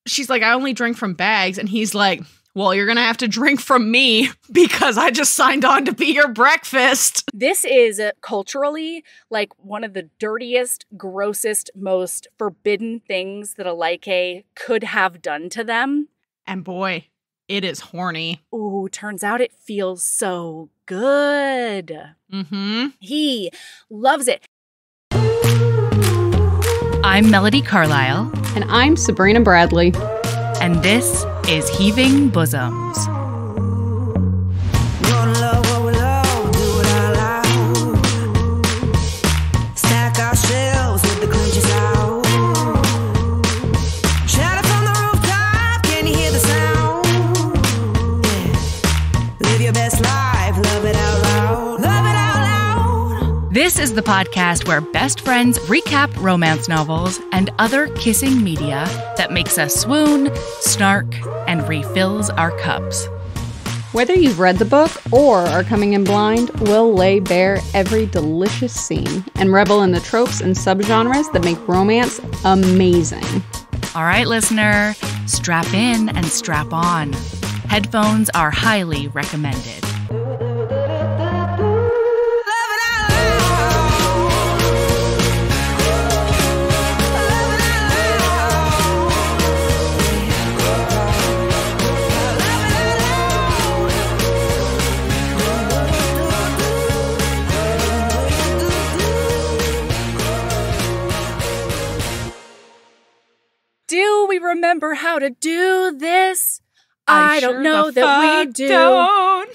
she's like, I only drink from bags. And he's like, well, you're going to have to drink from me because I just signed on to be your breakfast. This is culturally like one of the dirtiest, grossest, most forbidden things that a Like could have done to them. And boy, it is horny. Ooh, turns out it feels so good. Mm-hmm. He loves it. I'm Melody Carlisle. And I'm Sabrina Bradley. And this is Heaving Bosoms. Stack our shelves with the clinches out. Shout from the rooftop, can you hear the sound? Yeah. Live your best life, love it out loud. Love it out loud. This is the podcast where best friends recap romance novels and other kissing media that makes us swoon, snark, and refills our cups. Whether you've read the book or are coming in blind, we'll lay bare every delicious scene and revel in the tropes and subgenres that make romance amazing. All right, listener, strap in and strap on. Headphones are highly recommended. Do we remember how to do this? I don't know that we do.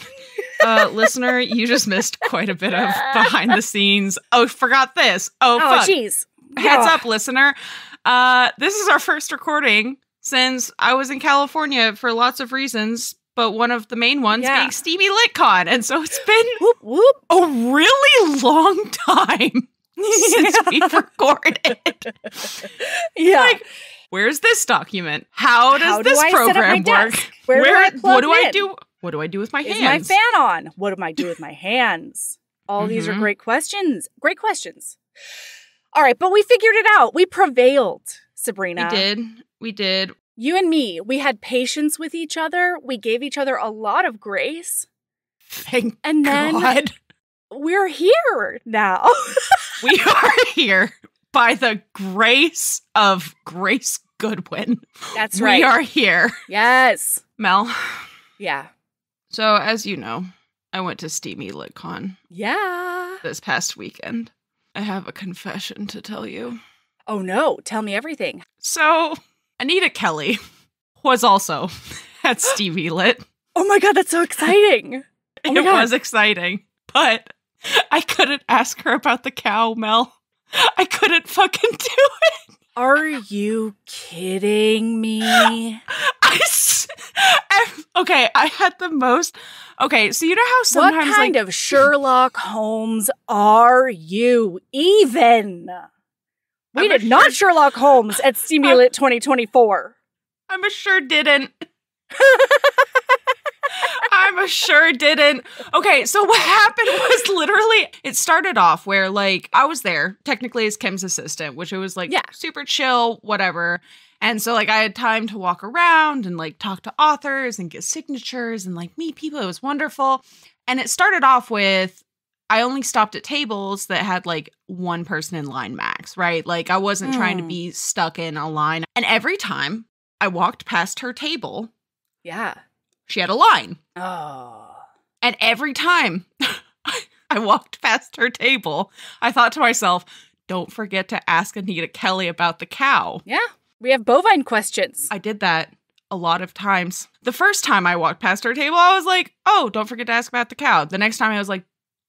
Listener, you just missed quite a bit of behind the scenes. Oh, forgot this. Oh, fuck. Jeez. Heads up, listener. This is our first recording since I was in California for lots of reasons, but one of the main ones being Steamy LitCon. And so it's been a really long time since we've recorded. Yeah. Like, where's this document? How does this program work? Where do I plug what do I in? do? What do I do with my hands? Is my fan on? What do I do with my hands? All these are great questions. Great questions. All right, but we figured it out. We prevailed, Sabrina. We did. You and me, we had patience with each other. We gave each other a lot of grace. Thank and then God. We're here now. We are here by the grace of Grace Goodwin. That's right. We are here. Yes. Mel. Yeah. So, as you know, I went to Steamy LitCon. Yeah. This past weekend. I have a confession to tell you. Oh no, tell me everything. So, Anita Kelly was also at Steamy Lit. Oh my God, that's so exciting. It was exciting, but I couldn't ask her about the cow, Mel. I couldn't fucking do it. Are you kidding me? Okay, I had the most... Okay, so you know how sometimes... What kind of Sherlock Holmes are you even? We did not Sherlock Holmes at Steamy Lit 2024. I'm a sure didn't. I'm a sure didn't. Okay, so what happened was literally, it started off where, like, I was there, technically as Kim's assistant, which it was, like, super chill, whatever. And so, like, I had time to walk around and, like, talk to authors and get signatures and, like, meet people. It was wonderful. And it started off with, I only stopped at tables that had, like, one person in line max, right? Like, I wasn't trying to be stuck in a line. And every time I walked past her table, she had a line. Oh. And every time I walked past her table, I thought to myself, don't forget to ask Anita Kelly about the cow. Yeah. We have bovine questions. I did that a lot of times. The first time I walked past her table, I was like, oh, don't forget to ask about the cow. The next time I was like,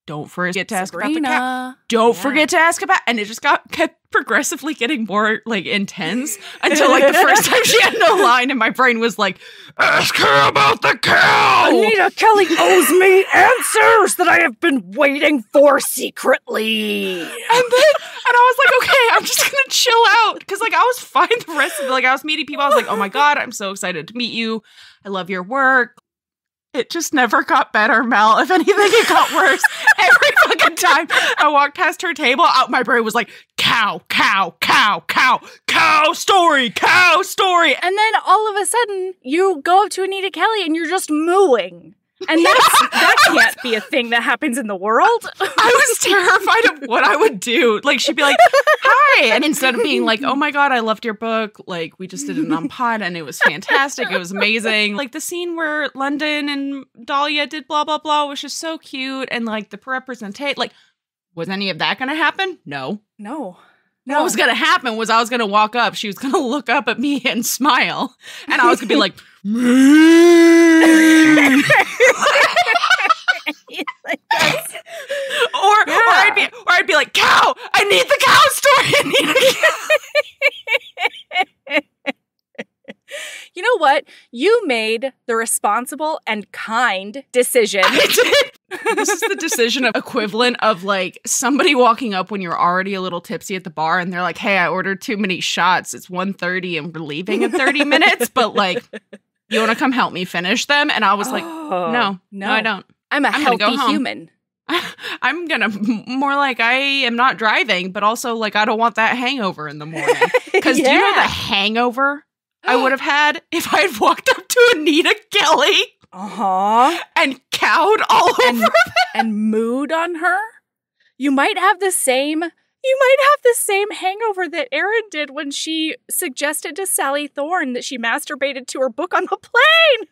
don't forget to ask about the cow. Don't forget to ask about, and it just kept progressively getting more, like, intense until, like, the first time she had no line and my brain was like, ask her about the cow. Anita Kelly owes me answers that I have been waiting for secretly. And I was like, okay, I'm just gonna chill out. Because, like, I was fine the rest of it. Like, I was meeting people. I was like, oh my God, I'm so excited to meet you. I love your work. It just never got better, Mel. If anything, it got worse. Every fucking second time I walked past her table, my brain was like, cow, cow, cow, cow, cow story, cow story. And then all of a sudden, you go up to Anita Kelly and you're just mooing. And that can't be a thing that happens in the world. I was terrified of what I would do. Like, she'd be like, hi. And instead of being like, oh my God, I loved your book. Like, we just did it on pod and it was fantastic. It was amazing. Like, the scene where London and Dahlia did blah, blah, blah was just so cute. And like, the representation, like, was any of that going to happen? No. What was going to happen was I was going to walk up. She was going to look up at me and smile. And I was going to be like, or I'd be like, cow, I need the cow story. I need a cow. You know what? You made the responsible and kind decision. I did. This is the decision equivalent of like somebody walking up when you're already a little tipsy at the bar and they're like, hey, I ordered too many shots. It's 1:30 and we're leaving in 30 minutes. But like, you want to come help me finish them? And I was like, no, I don't. I'm healthy human. I'm going to more like I am not driving, but also like I don't want that hangover in the morning. Because do you know the hangover I would have had if I had walked up to Anita Kelly and cowed all over them and mooed on her? You might have the same hangover that Erin did when she suggested to Sally Thorne that she masturbated to her book on the plane.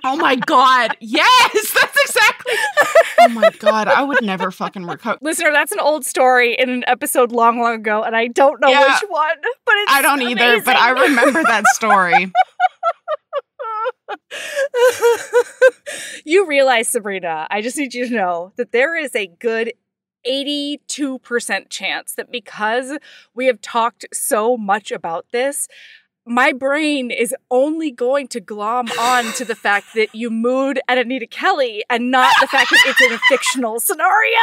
Oh my God. Yes, that's exactly. Oh my God. I would never fucking recover. Listener, that's an old story in an episode long, long ago, and I don't know which one, but it's I don't amazing. either, but I remember that story. You realize, Sabrina, I just need you to know that there is a good 82% chance that because we have talked so much about this, my brain is only going to glom on to the fact that you mooed at Anita Kelly and not the fact that it's in a fictional scenario.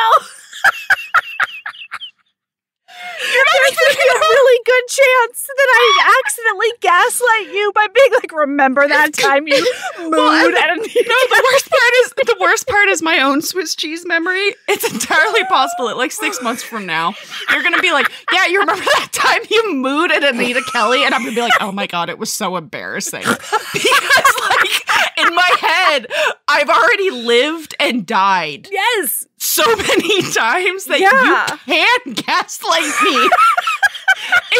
There's going to be a really good chance that I accidentally gaslight you by being like, remember that time you mooed at Anita Kelly? No, the worst part is my own Swiss cheese memory. It's entirely possible that like 6 months from now, you're going to be like, yeah, you remember that time you mooed at Anita Kelly? And I'm going to be like, oh my God, it was so embarrassing. Because like in my head, I've already lived and died. Yes. So many times that you can gaslight me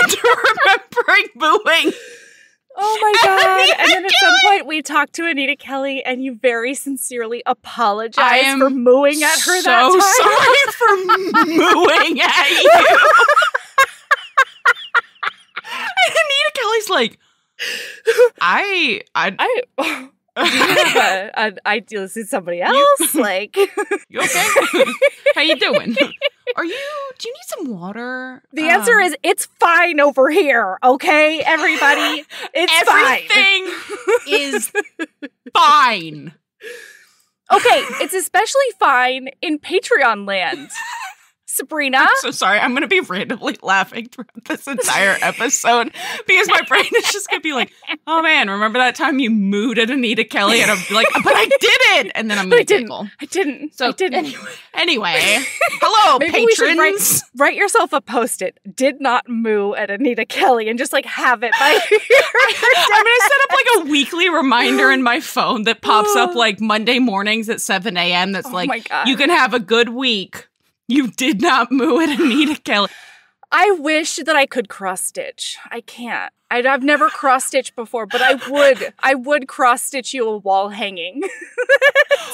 into remembering booing. Oh my God. And then at some point we talked to Anita Kelly and you very sincerely apologized for mooing at her that time. So sorry for mooing at you. And Anita Kelly's like, I listed somebody else. Like, you okay? How you doing? Do you need some water? The answer is it's fine over here. Okay, everybody, Everything is fine. Okay, it's especially fine in Patreon land. Sabrina. I'm so sorry. I'm going to be randomly laughing throughout this entire episode because my brain is just going to be like, oh man, remember that time you mooed at Anita Kelly? And I'm like, but I didn't. And then I'm going to giggle. I didn't. Anyway, hello, maybe patrons. We should write yourself a Post-it. Did not moo at Anita Kelly and just like have it by I'm going to set up like a weekly reminder in my phone that pops up like Monday mornings at 7 a.m. That's like, you can have a good week. You did not moo at Anita Kelly. I wish that I could cross-stitch. I can't. I've never cross-stitched before, but I would cross-stitch you a wall hanging.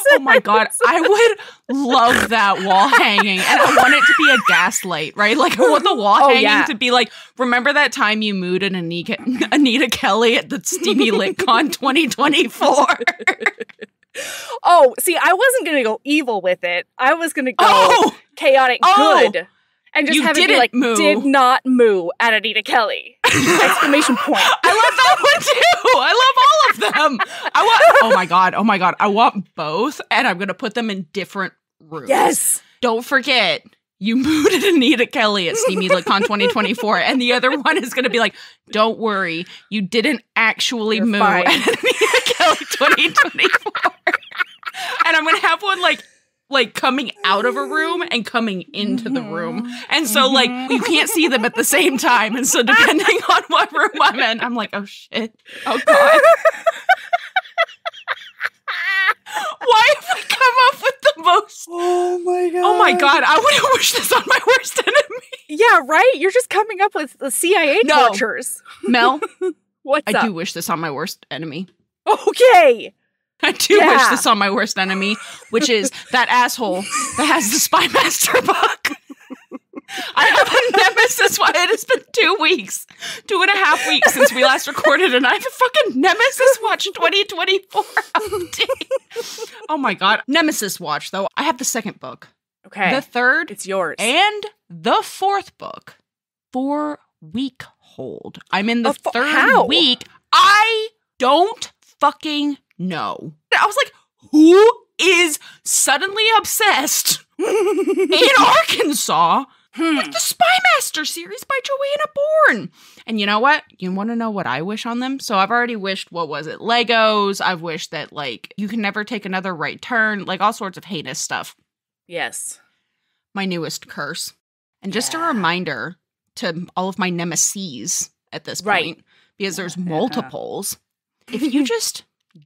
Oh my God. I would love that wall hanging. And I want it to be a gaslight, right? Like I want the wall hanging to be like, remember that time you mooed at Anita Kelly at the Steamy LitCon 2024? Oh, see, I wasn't going to go evil with it. I was going to go chaotic good. And just have it be like, did not moo at Anita Kelly. Exclamation point. I love that one too. I love all of them. Oh my God. I want both. And I'm going to put them in different rooms. Yes. Don't forget, you mooed at Anita Kelly at Steamy LitCon 2024. And the other one is going to be like, don't worry, you didn't actually moo at Anita Kelly 2024. And I'm going to have one like like coming out of a room and coming into the room. And so like you can't see them at the same time. And so depending on what room I'm in, I'm like, oh shit. Oh God. Why have we come up with the most? Oh my God. Oh my God. I wouldn't wish this on my worst enemy. Yeah, right? You're just coming up with the CIA tortures. Mel, What's up? I do wish this on my worst enemy. Okay. I do wish this on my worst enemy, which is that asshole that has the Spy Master book. I have a nemesis. Why it has been 2 weeks, 2.5 weeks since we last recorded, and I have a fucking Nemesis Watch 2024 update. Oh my God. Nemesis Watch, though. I have the second book. Okay. The third. It's yours. And the fourth book. 4-week hold. I'm in the third week. I don't fucking know. I was like, who is suddenly obsessed in Arkansas with the Spy Master series by Joanna Bourne? And you know what? You want to know what I wish on them? So I've already wished, what was it? Legos. I've wished that, like, you can never take another right turn. Like, all sorts of heinous stuff. Yes. My newest curse. And just a reminder to all of my nemesis at this point, because there's multiples. If you just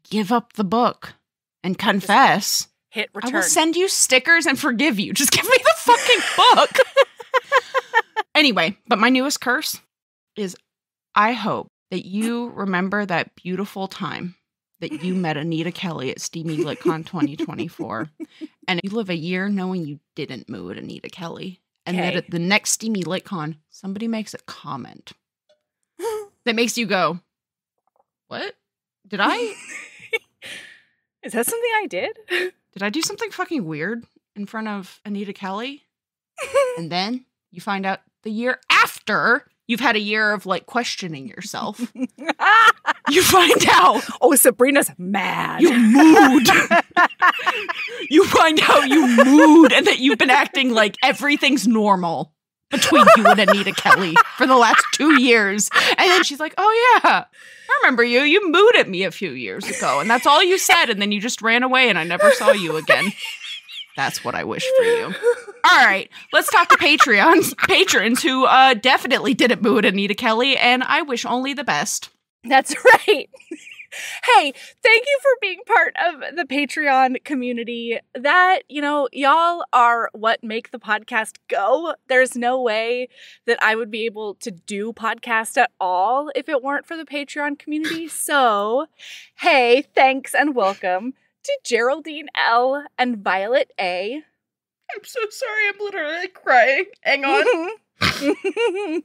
give up the book and confess, hit return. I will send you stickers and forgive you. Just give me the fucking book. Anyway, but my newest curse is I hope that you remember that beautiful time that you met Anita Kelly at Steamy LitCon 2024. And you live a year knowing you didn't moo at Anita Kelly. And that at the next Steamy LitCon, somebody makes a comment that makes you go, what? Did I? Is that something I did? Did I do something fucking weird in front of Anita Kelly? And then you find out the year after you've had a year of like questioning yourself. You find out. Oh, Sabrina's mad. You mooed. You find out you mooed and that you've been acting like everything's normal between you and Anita Kelly for the last 2 years. And then she's like, oh yeah, I remember you. You mooed at me a few years ago. And that's all you said. And then you just ran away and I never saw you again. That's what I wish for you. All right, let's talk to patrons who definitely didn't moo at Anita Kelly. And I wish only the best. That's right. Hey, thank you for being part of the Patreon community. That, you know, y'all are what make the podcast go. There's no way that I would be able to do podcast at all if it weren't for the Patreon community. So, hey, thanks and welcome to Geraldine L. and Violet A. I'm so sorry. I'm literally crying. Hang on.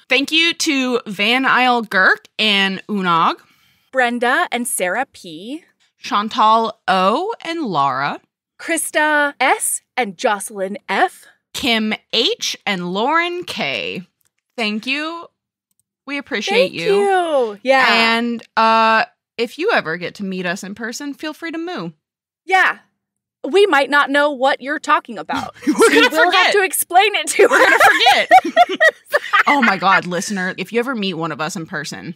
Thank you to Van Isle Girk and Unog, Brenda and Sarah P, Chantal O and Laura, Krista S and Jocelyn F, Kim H and Lauren K. Thank you. We appreciate you. Thank you. Yeah. And if you ever get to meet us in person, feel free to moo. Yeah. We might not know what you're talking about. We're going to forget. We'll have to explain it to We're going to forget. Oh my God, listener, if you ever meet one of us in person,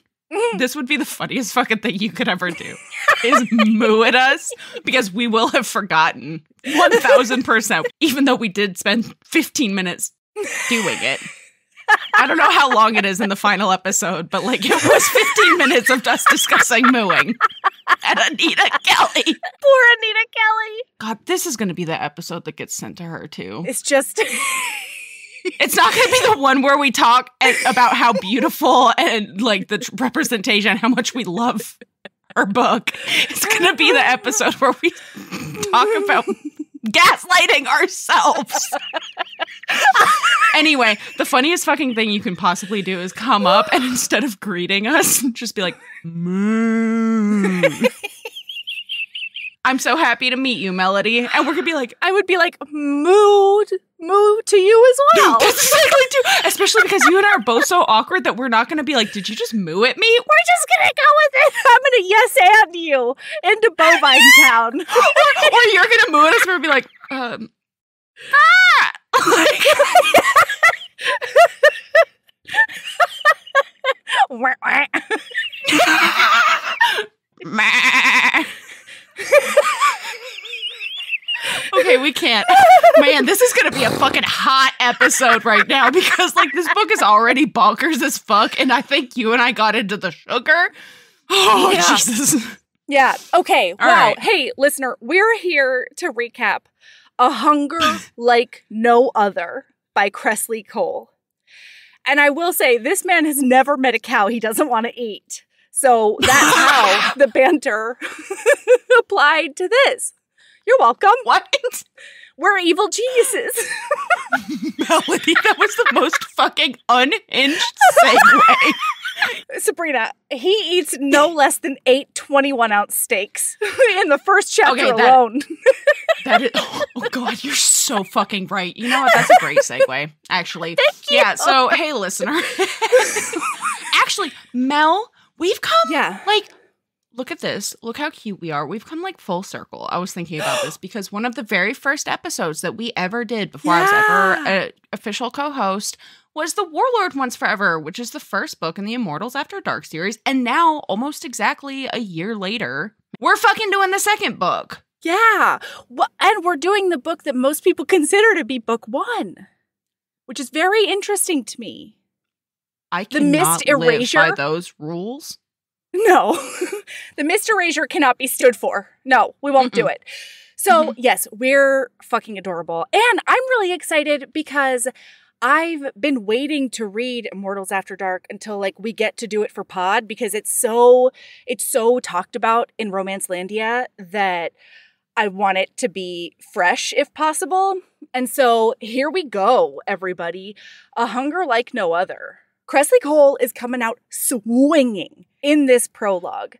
this would be the funniest fucking thing you could ever do, is moo at us, because we will have forgotten 1,000%, even though we did spend 15 minutes doing it. I don't know how long it is in the final episode, but like it was 15 minutes of us discussing mooing at Anita Kelly. Poor Anita Kelly. God, this is going to be the episode that gets sent to her too. It's just... It's not going to be the one where we talk about how beautiful and like the representation, how much we love her book. It's going to be the episode where we talk about gaslighting ourselves. Anyway, the funniest fucking thing you can possibly do is come up and instead of greeting us, just be like, moo. I'm so happy to meet you, Melody. And we're going to be like, I would be like, moo to you as well. That's exactly too. Especially because you and I are both so awkward that we're not going to be like, did you just moo at me? We're just going to go with it. I'm going to yes and you into Bovine Town. or you're going to moo at us and we'll be like, we can't. Man, this is going to be a fucking hot episode right now because, like, this book is already bonkers as fuck, and I think you and I got into the sugar. Oh, yeah. Jesus. Yeah. Okay. All wow. right. Hey, listener, we're here to recap A Hunger Like No Other by Kresley Cole. And I will say, this man has never met a cow he doesn't want to eat. So that's how the banter applied to this. You're welcome. What? We're evil geniuses. Melody, that was the most fucking unhinged segue. Sabrina, he eats no less than 8 21-ounce steaks in the first chapter alone. That is, oh God, you're so fucking right. You know what? That's a great segue, actually. Thank you. Yeah, so, hey, listener. Actually, Mel, we've come, like, look at this. Look how cute we are. We've come, like, full circle. I was thinking about this because one of the very first episodes that we ever did before I was ever an official co-host was The Warlord Once Forever, which is the first book in the Immortals After Dark series. And now, almost exactly a year later, we're fucking doing the second book. Yeah. Well, and we're doing the book that most people consider to be book 1, which is very interesting to me. I cannot live by those rules. No. The Mist Erasure cannot be stood for. No, we won't do it. So, yes, we're fucking adorable. And I'm really excited because I've been waiting to read Immortals After Dark until, like, we get to do it for pod because it's so talked about in Romancelandia that I want it to be fresh if possible. And so here we go, everybody. A Hunger Like No Other. Kresley Cole is coming out swinging in this prologue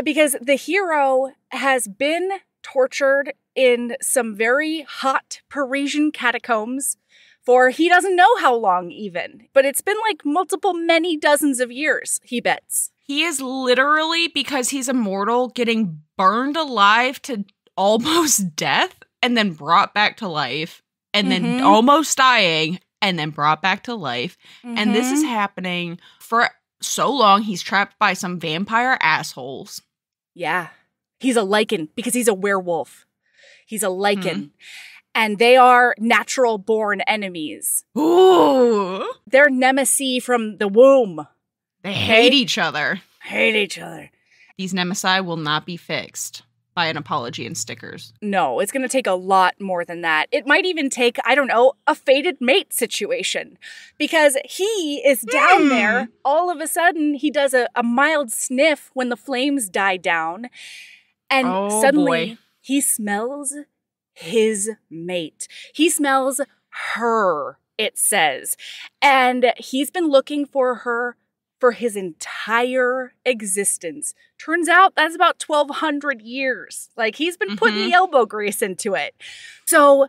because the hero has been tortured in some very hot Parisian catacombs for he doesn't know how long even. But it's been like many dozens of years, he bets. He is literally, because he's immortal, getting burned alive to almost death and then brought back to life and then almost dying and then brought back to life. And this is happening for so long. He's trapped by some vampire assholes. Yeah. He's a lichen because he's a werewolf. He's a lichen. And they are natural-born enemies. Ooh. They're nemesis from the womb. They hate each other. Hate each other. These nemesis will not be fixed by an apology and stickers. No, it's going to take a lot more than that. It might even take, I don't know, a fated mate situation. Because he is down there. All of a sudden, he does a mild sniff when the flames die down. And suddenly, he smells his mate. He smells her, it says. And he's been looking for her for his entire existence. Turns out that's about 1,200 years. Like, he's been putting the elbow grease into it. So,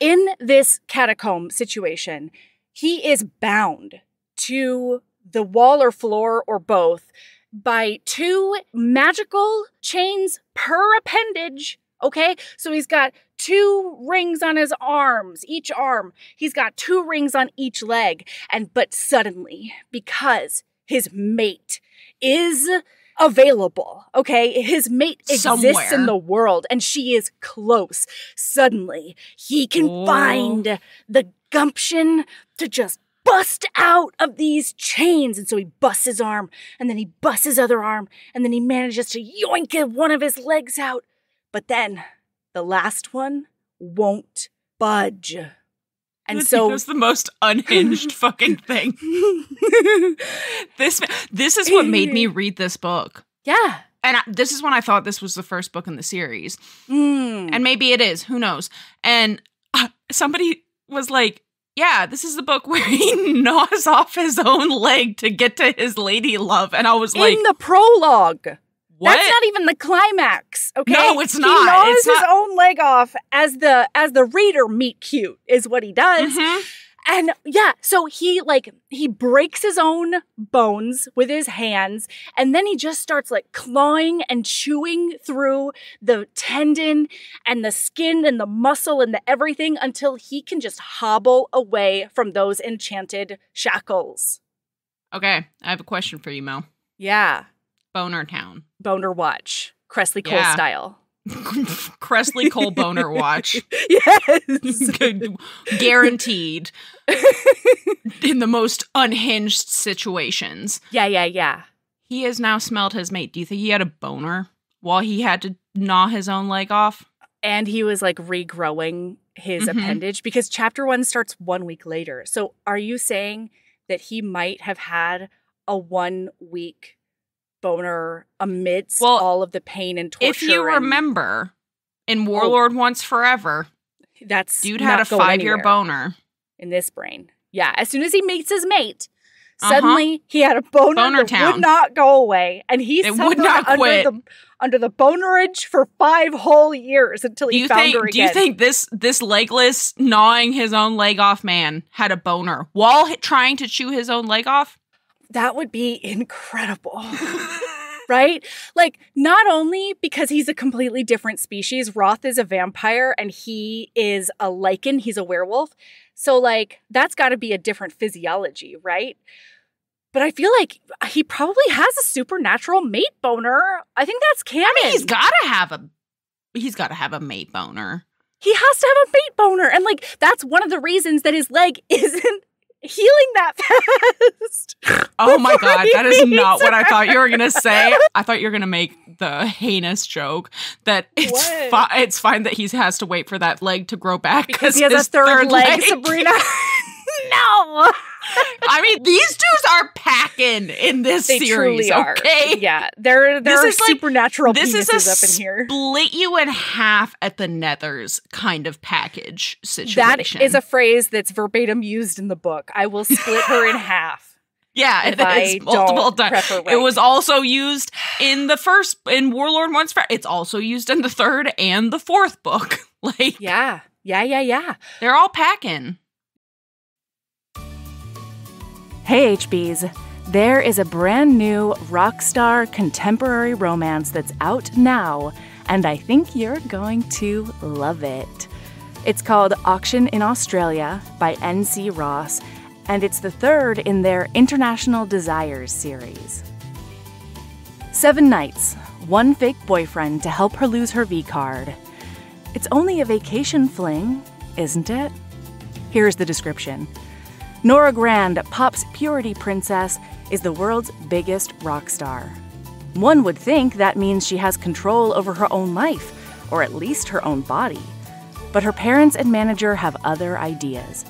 in this catacomb situation, he is bound to the wall or floor or both by 2 magical chains per appendage. Okay, so he's got 2 rings on his arms, each arm. He's got 2 rings on each leg. But suddenly, because his mate is available, okay? His mate exists in the world and she is close. Suddenly, he can find the gumption to just bust out of these chains. And so he busts his arm and then he busts his other arm and then he manages to yoink one of his legs out. But then the last one won't budge. And so that's the most unhinged fucking thing. This is what made me read this book. Yeah. And this is when I thought this was the first book in the series. And maybe it is. Who knows? And somebody was like, yeah, this is the book where he gnaws off his own leg to get to his lady love. And I was like, in the prologue. What? That's not even the climax, okay? No, it's not. He gnaws his own leg off as the reader meet cute is what he does. And yeah, so he breaks his own bones with his hands and then he just starts like clawing and chewing through the tendon and the skin and the muscle and the everything until he can just hobble away from those enchanted shackles. Okay, I have a question for you, Mel. Yeah. Boner Town. Boner Watch. Kresley Cole style. Kresley Cole boner watch. Yes. Guaranteed. In the most unhinged situations. Yeah. He has now smelled his mate. Do you think he had a boner while he had to gnaw his own leg off? And he was like regrowing his appendage because chapter 1 starts 1 week later. So are you saying that he might have had a 1 week boner amidst all of the pain and torture? If you remember, in Warlord Once Forever, that's dude had a 5-year boner. In this brain. Yeah, as soon as he meets his mate, suddenly he had a boner that would not go away. And he would not quit. Under the bonerage for 5 whole years until he found her again. Do you think this legless, gnawing his own leg off man had a boner while trying to chew his own leg off? That would be incredible. Right? Like, not only because he's a completely different species, Roth is a vampire and he is a lichen, he's a werewolf. So, like, that's got to be a different physiology, right? But I feel like he probably has a supernatural mate boner. I think that's canon. I mean, he's got to have a mate boner. He has to have a mate boner. And, like, that's one of the reasons that his leg isn't healing that fast. Oh my God, that is not what I thought you were going to say. I thought you were going to make the heinous joke that it's fine that he has to wait for that leg to grow back. Because he has a third leg, Sabrina. No. I mean, these dudes are packing in this series, truly are. Okay? Yeah, there are supernatural penises up in here. Split you in half at the nethers kind of package situation. That is a phrase that's verbatim used in the book. I will split her in half. Yeah, it is multiple times. It was also used in Warlord Once Forever. It's also used in the 3rd and the 4th book. Like, yeah. They're all packing. Hey HBs, there is a brand new rockstar contemporary romance that's out now, and I think you're going to love it. It's called Auction in Australia by N.C. Ross, and it's the 3rd in their International Desires series. 7 nights, 1 fake boyfriend to help her lose her V-card. It's only a vacation fling, isn't it? Here's the description. Nora Grand, pop's purity princess, is the world's biggest rock star. One would think that means she has control over her own life, or at least her own body. But her parents and manager have other ideas.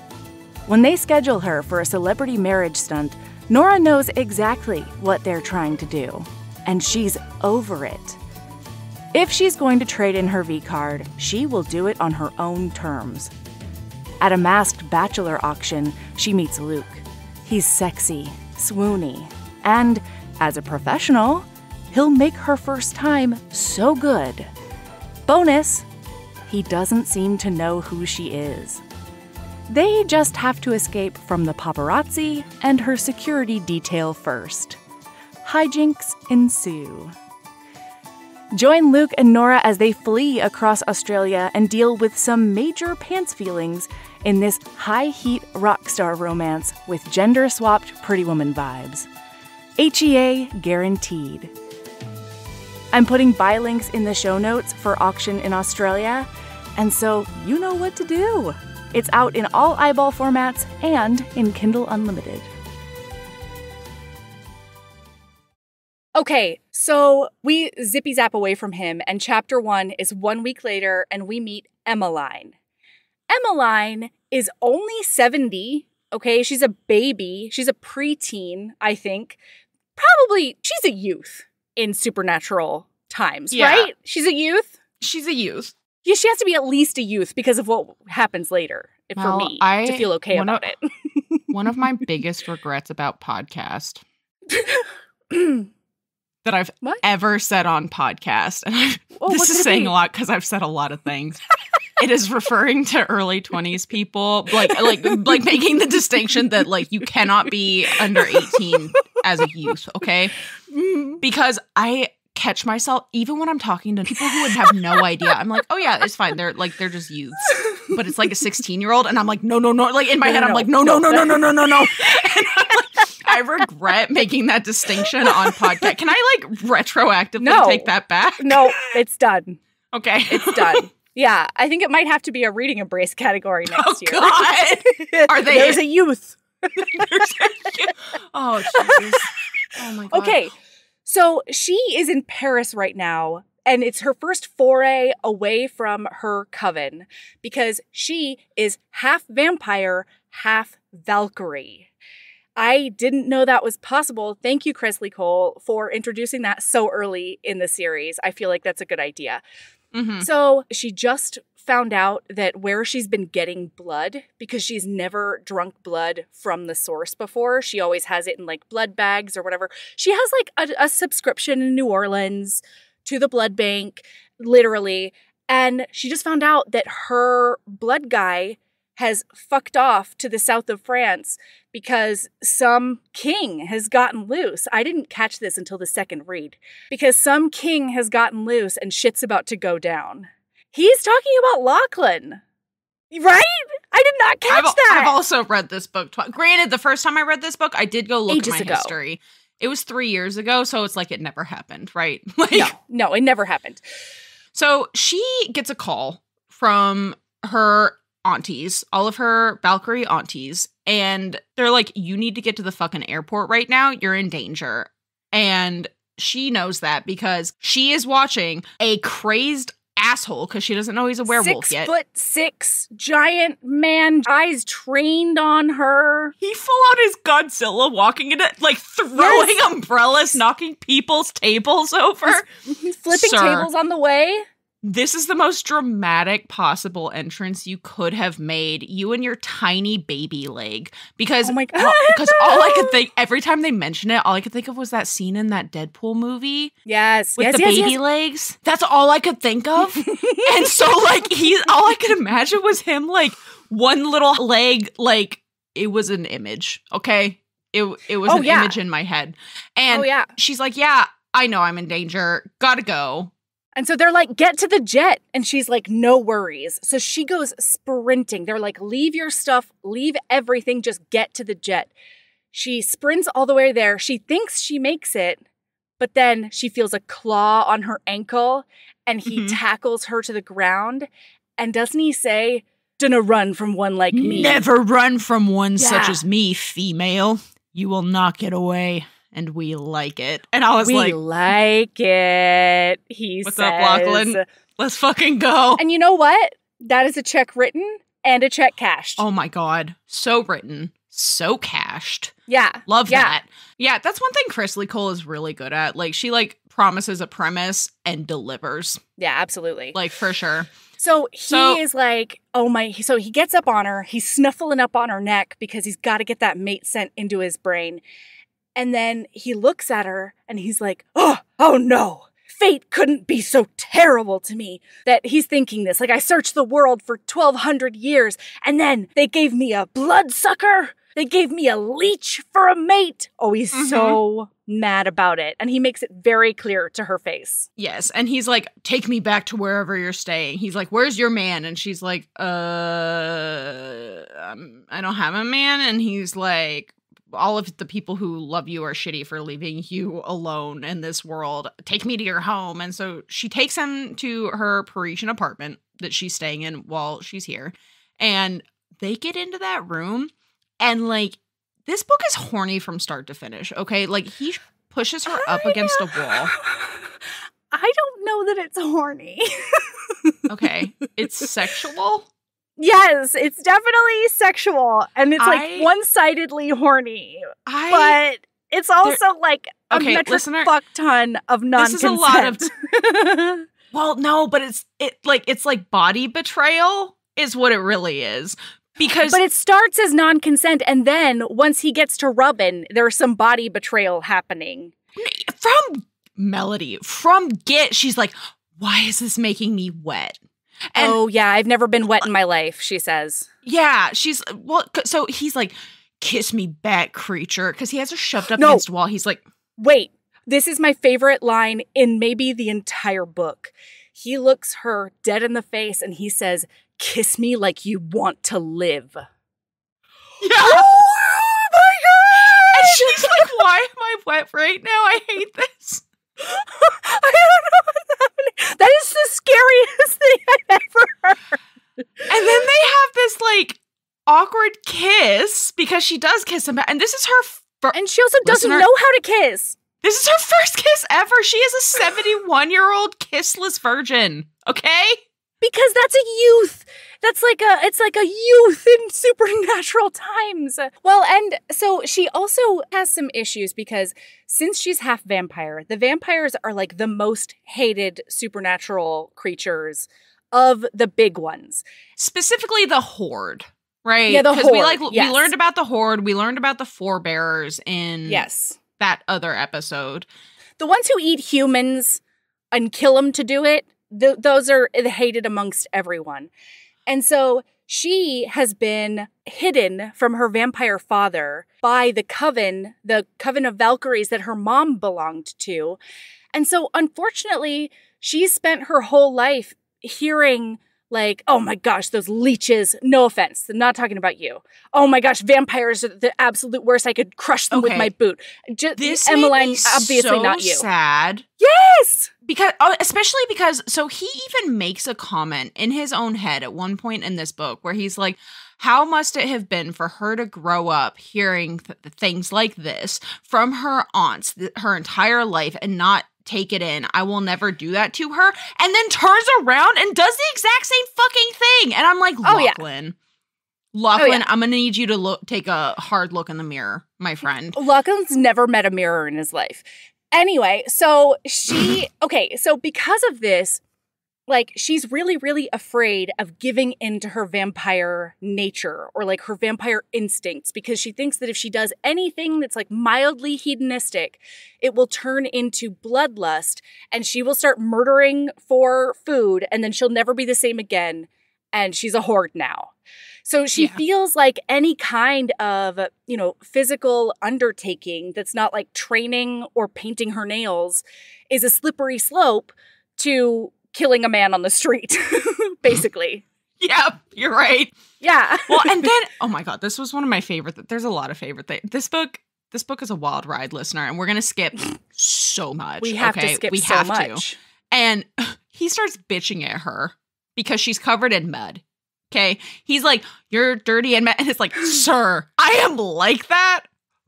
When they schedule her for a celebrity marriage stunt, Nora knows exactly what they're trying to do, and she's over it. If she's going to trade in her V-card, she will do it on her own terms. At a masked bachelor auction, she meets Luke. He's sexy, swoony, and as a professional, he'll make her first time so good. Bonus, he doesn't seem to know who she is. They just have to escape from the paparazzi and her security detail first. Hijinks ensue. Join Luke and Nora as they flee across Australia and deal with some major pants feelings in this high-heat rockstar romance with gender-swapped Pretty Woman vibes. HEA guaranteed. I'm putting buy links in the show notes for Auction in Australia, and so you know what to do. It's out in all eyeball formats and in Kindle Unlimited. Okay, so we zippy zap away from him, and chapter 1 is 1 week later, and we meet Emmeline. Emmeline is only 70, okay? She's a baby. She's a preteen, I think. Probably, she's a youth in supernatural times, right? She's a youth? She's a youth. Yeah, she has to be at least a youth because of what happens later for me to feel okay about it. One of my biggest regrets about podcast that I've ever said on podcast, and this is saying a lot because I've said a lot of things. It is referring to early 20s people, like making the distinction that like you cannot be under 18 as a youth, okay? Because I catch myself even when I'm talking to people who would have no idea. I'm like, oh yeah, it's fine. They're just youths. But it's like a 16-year-old, and I'm like, no. Like in my head, I'm like, no. And I'm like, I regret making that distinction on podcast. Can I like retroactively take that back? No, it's done. Okay. It's done. Yeah, I think it might have to be a reading embrace category next year. God. Are they? There's a youth. Oh, Jesus. Oh, my God. Okay, so she is in Paris right now, and it's her first foray away from her coven because she is half vampire, half Valkyrie. I didn't know that was possible. Thank you, Kresley Cole, for introducing that so early in the series. I feel like that's a good idea. Mm-hmm. So she just found out that where she's been getting blood, because she's never drunk blood from the source before, she always has it in like blood bags or whatever. She has like a subscription in New Orleans to the blood bank, literally. And she just found out that her blood guy has fucked off to the south of France because some king has gotten loose. I didn't catch this until the second read. Because some king has gotten loose and shit's about to go down. He's talking about Lachlan. Right? I did not catch that. I've also read this book twice. Granted, the first time I read this book, I did go look at my history. It was 3 years ago, so it's like it never happened, right? Like, no, it never happened. So she gets a call from her aunties, all of her Valkyrie aunties, and they're like, you need to get to the fucking airport right now. You're in danger. And she knows that because she is watching a crazed asshole, because she doesn't know he's a werewolf yet. 6'6" giant man, eyes trained on her. He full on is Godzilla walking into, like, throwing umbrellas, knocking people's tables over. He's flipping tables on the way. This is the most dramatic possible entrance you could have made, you and your tiny baby leg. Because, oh my God. Because all I could think, every time they mention it, all I could think of was that scene in that Deadpool movie. Yes. With the baby legs. That's all I could think of. And so, like, all I could imagine was him, like, one little leg, like, it was an image, okay? It was an image in my head. And she's like, yeah, I know I'm in danger. Gotta go. And so they're like, get to the jet. And she's like, no worries. So she goes sprinting. They're like, leave your stuff, leave everything, just get to the jet. She sprints all the way there. She thinks she makes it, but then she feels a claw on her ankle and he tackles her to the ground. And doesn't he say, "Dunna run from one like me. Never run from one such as me, female. You will not get away. And we like it." And I was we like it, he What's says. up, Lachlan? Let's fucking go. And you know what? That is a check written and a check cashed. Oh my God. So written. So cashed. Yeah. Love that. Yeah, that's one thing Kresley Cole is really good at. Like, she, like, promises a premise and delivers. Yeah, absolutely. Like, for sure. So he is like, oh my, so he gets up on her. He's snuffling up on her neck because he's got to get that mate scent into his brain. And then he looks at her and he's like, oh no, fate couldn't be so terrible to me. That he's thinking this, like, I searched the world for 1,200 years and then they gave me a bloodsucker. They gave me a leech for a mate. Oh, he's so mad about it. And he makes it very clear to her face. Yes. And he's like, take me back to wherever you're staying. He's like, where's your man? And she's like, I don't have a man. And he's like, all of the people who love you are shitty for leaving you alone in this world. Take me to your home. And so she takes him to her Parisian apartment that she's staying in while she's here. And they get into that room. And, like, this book is horny from start to finish, okay? Like, he pushes her up against a wall. I don't know that it's horny. Okay. It's sexual? Yes, it's definitely sexual, and it's like one-sidedly horny. But it's also like a metric fuck ton of non-consent. This is a lot of well, no, but it's like body betrayal is what it really is. But it starts as non-consent, and then once he gets to Rubbin, there's some body betrayal happening. From Melody, from Git, she's like, why is this making me wet? And, oh, yeah, I've never been wet in my life, she says. Yeah, so he's like, kiss me back, creature, because he has her shoved up against a wall. He's like, wait, this is my favorite line in maybe the entire book. He looks her dead in the face and he says, kiss me like you want to live. Yeah. Oh my God! And she's like, why am I wet right now? I hate this. I don't know what's happening. That is the scariest because she does kiss him back. And this is her and she also doesn't know how to kiss. This is her first kiss ever. She is a 71-year-old kissless virgin. Okay? Because that's a youth. It's like a youth in supernatural times. Well, and so she also has some issues because since she's half vampire, the vampires are like the most hated supernatural creatures of the big ones. Specifically the Horde, right? Yeah, the Horde. We learned about the Horde. We learned about the Forebearers in that other episode. The ones who eat humans and kill them to do it, those are hated amongst everyone. And so she has been hidden from her vampire father by the coven of Valkyries that her mom belonged to. And so unfortunately, she's spent her whole life hearing like, oh my gosh, those leeches. No offense. I'm not talking about you. Oh my gosh, vampires are the absolute worst. I could crush them with my boot. This Emmeline, obviously so not you. Sad. Yes! Especially because, so he even makes a comment in his own head at one point in this book where he's like, how must it have been for her to grow up hearing things like this from her aunts her entire life and not take it in? I will never do that to her. And then turns around and does the exact same fucking thing. And I'm like, Lachlan, I'm going to need you to take a hard look in the mirror, my friend. Lachlan's never met a mirror in his life. Anyway, so so because of this, like, she's really, really afraid of giving into her vampire nature or like her vampire instincts because she thinks that if she does anything that's like mildly hedonistic, it will turn into bloodlust and she will start murdering for food and then she'll never be the same again. And she's a horde now. So she feels like any kind of, physical undertaking that's not like training or painting her nails is a slippery slope to killing a man on the street, basically. Yeah, you're right. Yeah. Well, and then, oh my God, this was one of my favorite. There's a lot of favorite things. This book is a wild ride, listener, and we're going to skip so much. We have to skip so much. And he starts bitching at her because she's covered in mud. Okay. He's like, you're dirty and mud. And it's like, sir, I am like that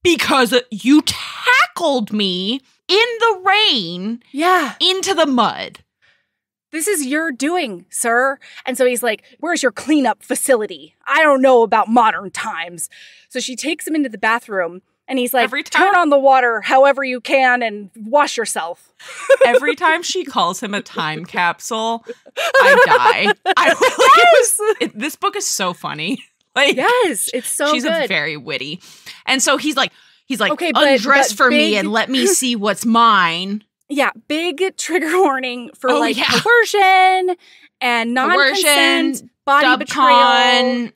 because you tackled me in the rain. Yeah. Into the mud. This is your doing, sir. And so he's like, where's your cleanup facility? I don't know about modern times. So she takes him into the bathroom and he's like, turn on the water however you can and wash yourself. Every time she calls him a time capsule, I die. This book is so funny. Like, yes, it's so she's good. Very witty. And so he's like, okay, undress for me and let me see what's mine. Yeah, big trigger warning for coercion and non-consent, body betrayal.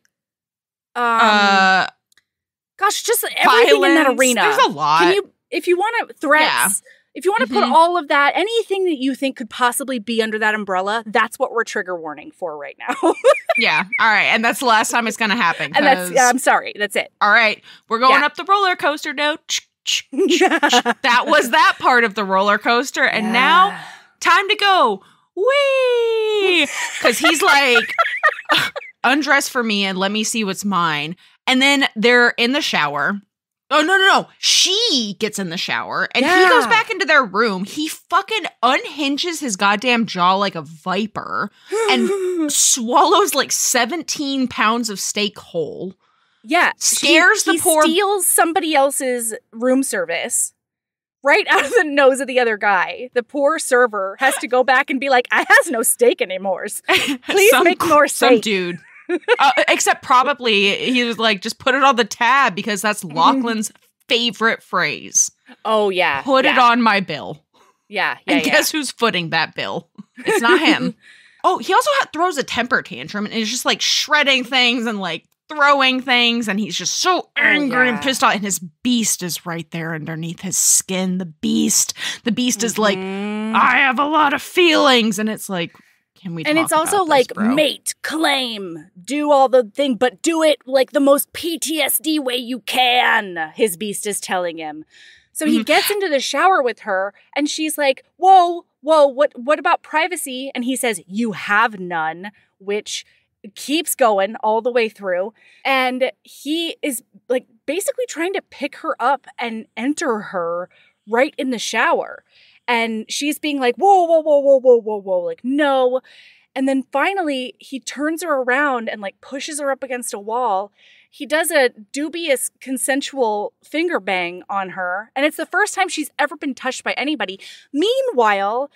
Gosh, just everything in that arena. There's a lot. If you want to threats, if you want to put all of that, anything that you think could possibly be under that umbrella, that's what we're trigger warning for right now. Yeah. All right. And that's the last time it's going to happen. And I'm sorry. That's it. All right. We're going up the roller coaster now. That was that part of the roller coaster. And now, time to go. Whee! Because he's like, undress for me and let me see what's mine. And then they're in the shower. Oh, no. She gets in the shower and he goes back into their room. He fucking unhinges his goddamn jaw like a viper and swallows like 17 pounds of steak whole. Yeah. Scares the poor... He steals somebody else's room service right out of the nose of the other guy. The poor server has to go back and be like, I has no steak anymore. Please make more steak. Some dude. Except probably he was like, just put it on the tab because that's Lachlan's favorite phrase. Oh, yeah. Put it on my bill. Yeah. And guess who's footing that bill? It's not him. Oh, he also throws a temper tantrum and is just like shredding things and like throwing things. And he's just so angry and pissed off. And his beast is right there underneath his skin. The beast is like, I have a lot of feelings. And it's like, can we talk and it's also about this, like, mate, claim, do all the thing, but do it like the most PTSD way you can, his beast is telling him. So he gets into the shower with her, and she's like, whoa, what about privacy? And he says, you have none, which keeps going all the way through. And he is like basically trying to pick her up and enter her right in the shower. And she's being like, whoa, whoa, whoa, whoa, whoa, whoa, whoa, like, no. And then finally he turns her around and like pushes her up against a wall. He does a dubious consensual finger bang on her. And it's the first time she's ever been touched by anybody. Meanwhile,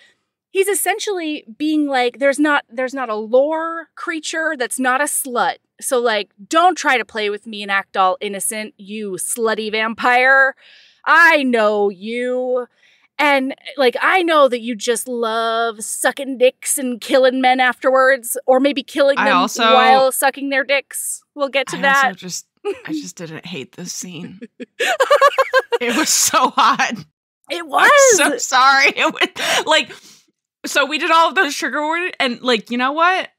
he's essentially being like, there's not a lore creature that's not a slut. So like, don't try to play with me and act all innocent, you slutty vampire. I know you. And like, I know that you just love sucking dicks and killing men afterwards, or maybe killing them while sucking their dicks. We'll get to that. I just didn't hate this scene. It was so hot. It was. I'm so sorry. It was like, so we did all of those trigger warnings, and like, you know what?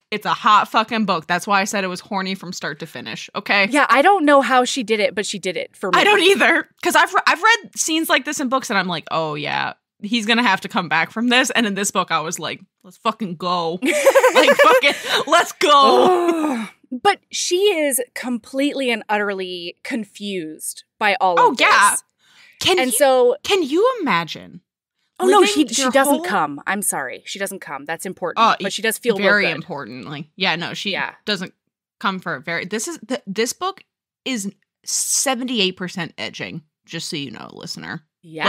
It's a hot fucking book. That's why I said it was horny from start to finish. Okay. Yeah, I don't know how she did it, but she did it for me. I don't either, because I've read scenes like this in books, and I'm like, oh yeah, he's gonna have to come back from this. And in this book, I was like, let's fucking go, like fucking, let's go. But she is completely and utterly confused by all of this. Oh yeah. Can you imagine? Oh, no, she doesn't come. I'm sorry. She doesn't come. That's important. But she does feel very real good. Importantly. Yeah, no, she doesn't come for this book is 78% edging, just so you know, listener. Yeah,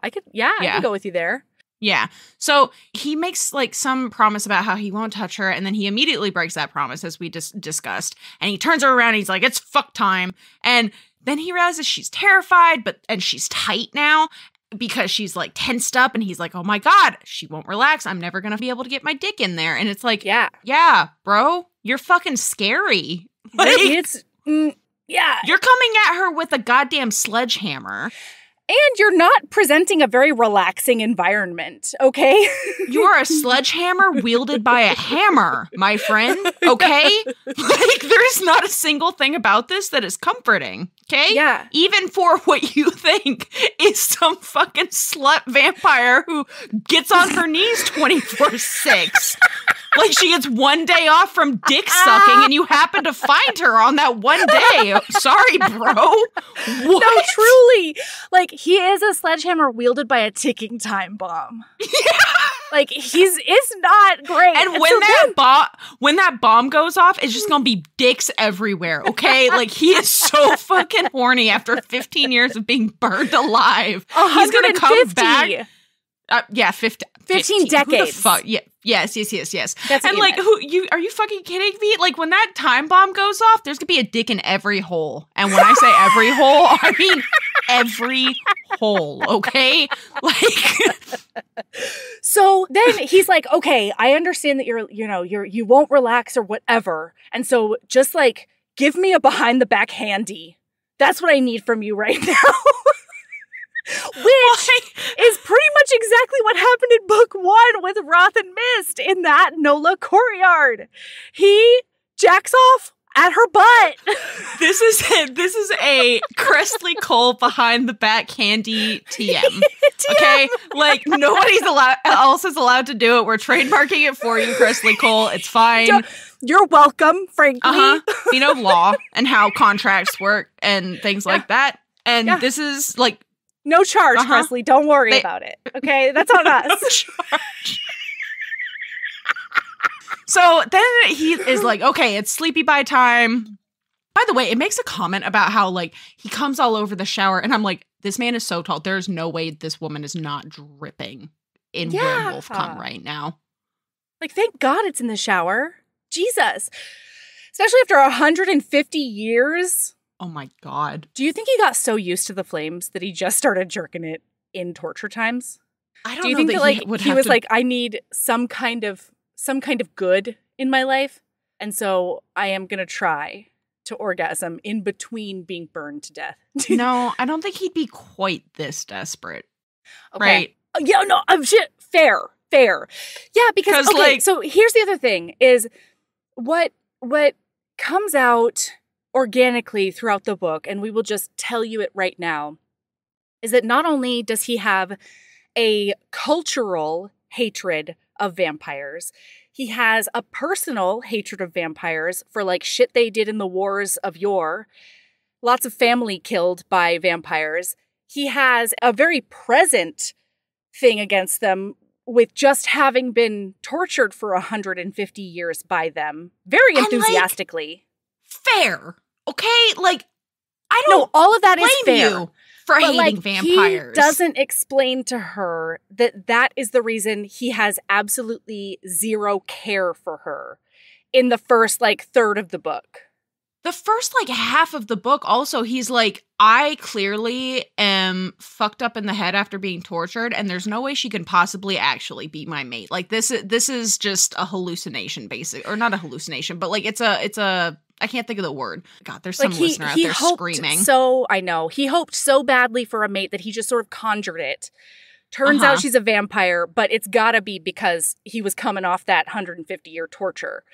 I can go with you there. Yeah. So he makes like some promise about how he won't touch her, and then he immediately breaks that promise, as we discussed. And he turns her around and he's like, it's fuck time. And then he realizes she's terrified, and she's tight now, because she's like tensed up, and he's like, oh my God, she won't relax. I'm never going to be able to get my dick in there. And it's like, yeah, bro, you're fucking scary. Like, you're coming at her with a goddamn sledgehammer. And you're not presenting a very relaxing environment, okay? You're a sledgehammer wielded by a hammer, my friend, okay? Like, there's not a single thing about this that is comforting, okay? Yeah. Even for what you think is some fucking slut vampire who gets on her knees 24/6. Like, she gets one day off from dick sucking, and you happen to find her on that one day. Sorry, bro. What? No, truly. Like, he is a sledgehammer wielded by a ticking time bomb. Yeah. Like, it's not great. And when that bomb goes off, it's just gonna be dicks everywhere, okay? Like, he is so fucking horny after 15 years of being burned alive. He's gonna come back. 15 decades. Who the fuck? Yeah. Yes. That's and like, are you fucking kidding me? Like, when that time bomb goes off, there's gonna be a dick in every hole. And when I say every hole, I mean every hole, okay? Like, so then he's like, okay, I understand that you won't relax or whatever. And so just like, give me a behind the back handy. That's what I need from you right now. Which is pretty much exactly what happened in book 1 with Wrath and Mist in that Nola courtyard. He jacks off at her butt. This is a Kresley Cole behind the back handy TM. Okay? Like, nobody else is allowed to do it. We're trademarking it for you, Kresley Cole. It's fine. You're welcome, frankly. You know, law and how contracts work and things like that. And this is like, no charge, Kresley. Don't worry about it. Okay? That's on us. No charge. So then he is like, okay, it's sleepy by time. By the way, it makes a comment about how, like, he comes all over the shower. And I'm like, this man is so tall. There's no way this woman is not dripping in werewolf cum right now. Like, thank God it's in the shower. Jesus. Especially after 150 years. Oh my God. Do you think he got so used to the flames that he just started jerking it in torture times? I don't know. Do you think that like he was like, I need some kind of good in my life, and so I am gonna try to orgasm in between being burned to death? No, I don't think he'd be quite this desperate. Okay. Right? Yeah, no, shit. Fair. Yeah, because okay, so here's the other thing is what comes out organically throughout the book, and we will just tell you it right now, is that not only does he have a cultural hatred of vampires. He has a personal hatred of vampires for like shit they did in the wars of yore. Lots of family killed by vampires. He has a very present thing against them with just having been tortured for 150 years by them. Very enthusiastically. Fair. Okay? Like, I don't know all of that is fair. You for hating vampires. He doesn't explain to her that that is the reason he has absolutely zero care for her in the first, like, third of the book. The first, like, half of the book, also, he's like, I clearly am fucked up in the head after being tortured, and there's no way she can possibly actually be my mate. Like, this is just a hallucination, basically. Or not a hallucination, but, like, it's a I can't think of the word. God, there's some listener out there screaming. So, I know. He hoped so badly for a mate that he just sort of conjured it. Turns out she's a vampire, but it's gotta be because he was coming off that 150-year torture.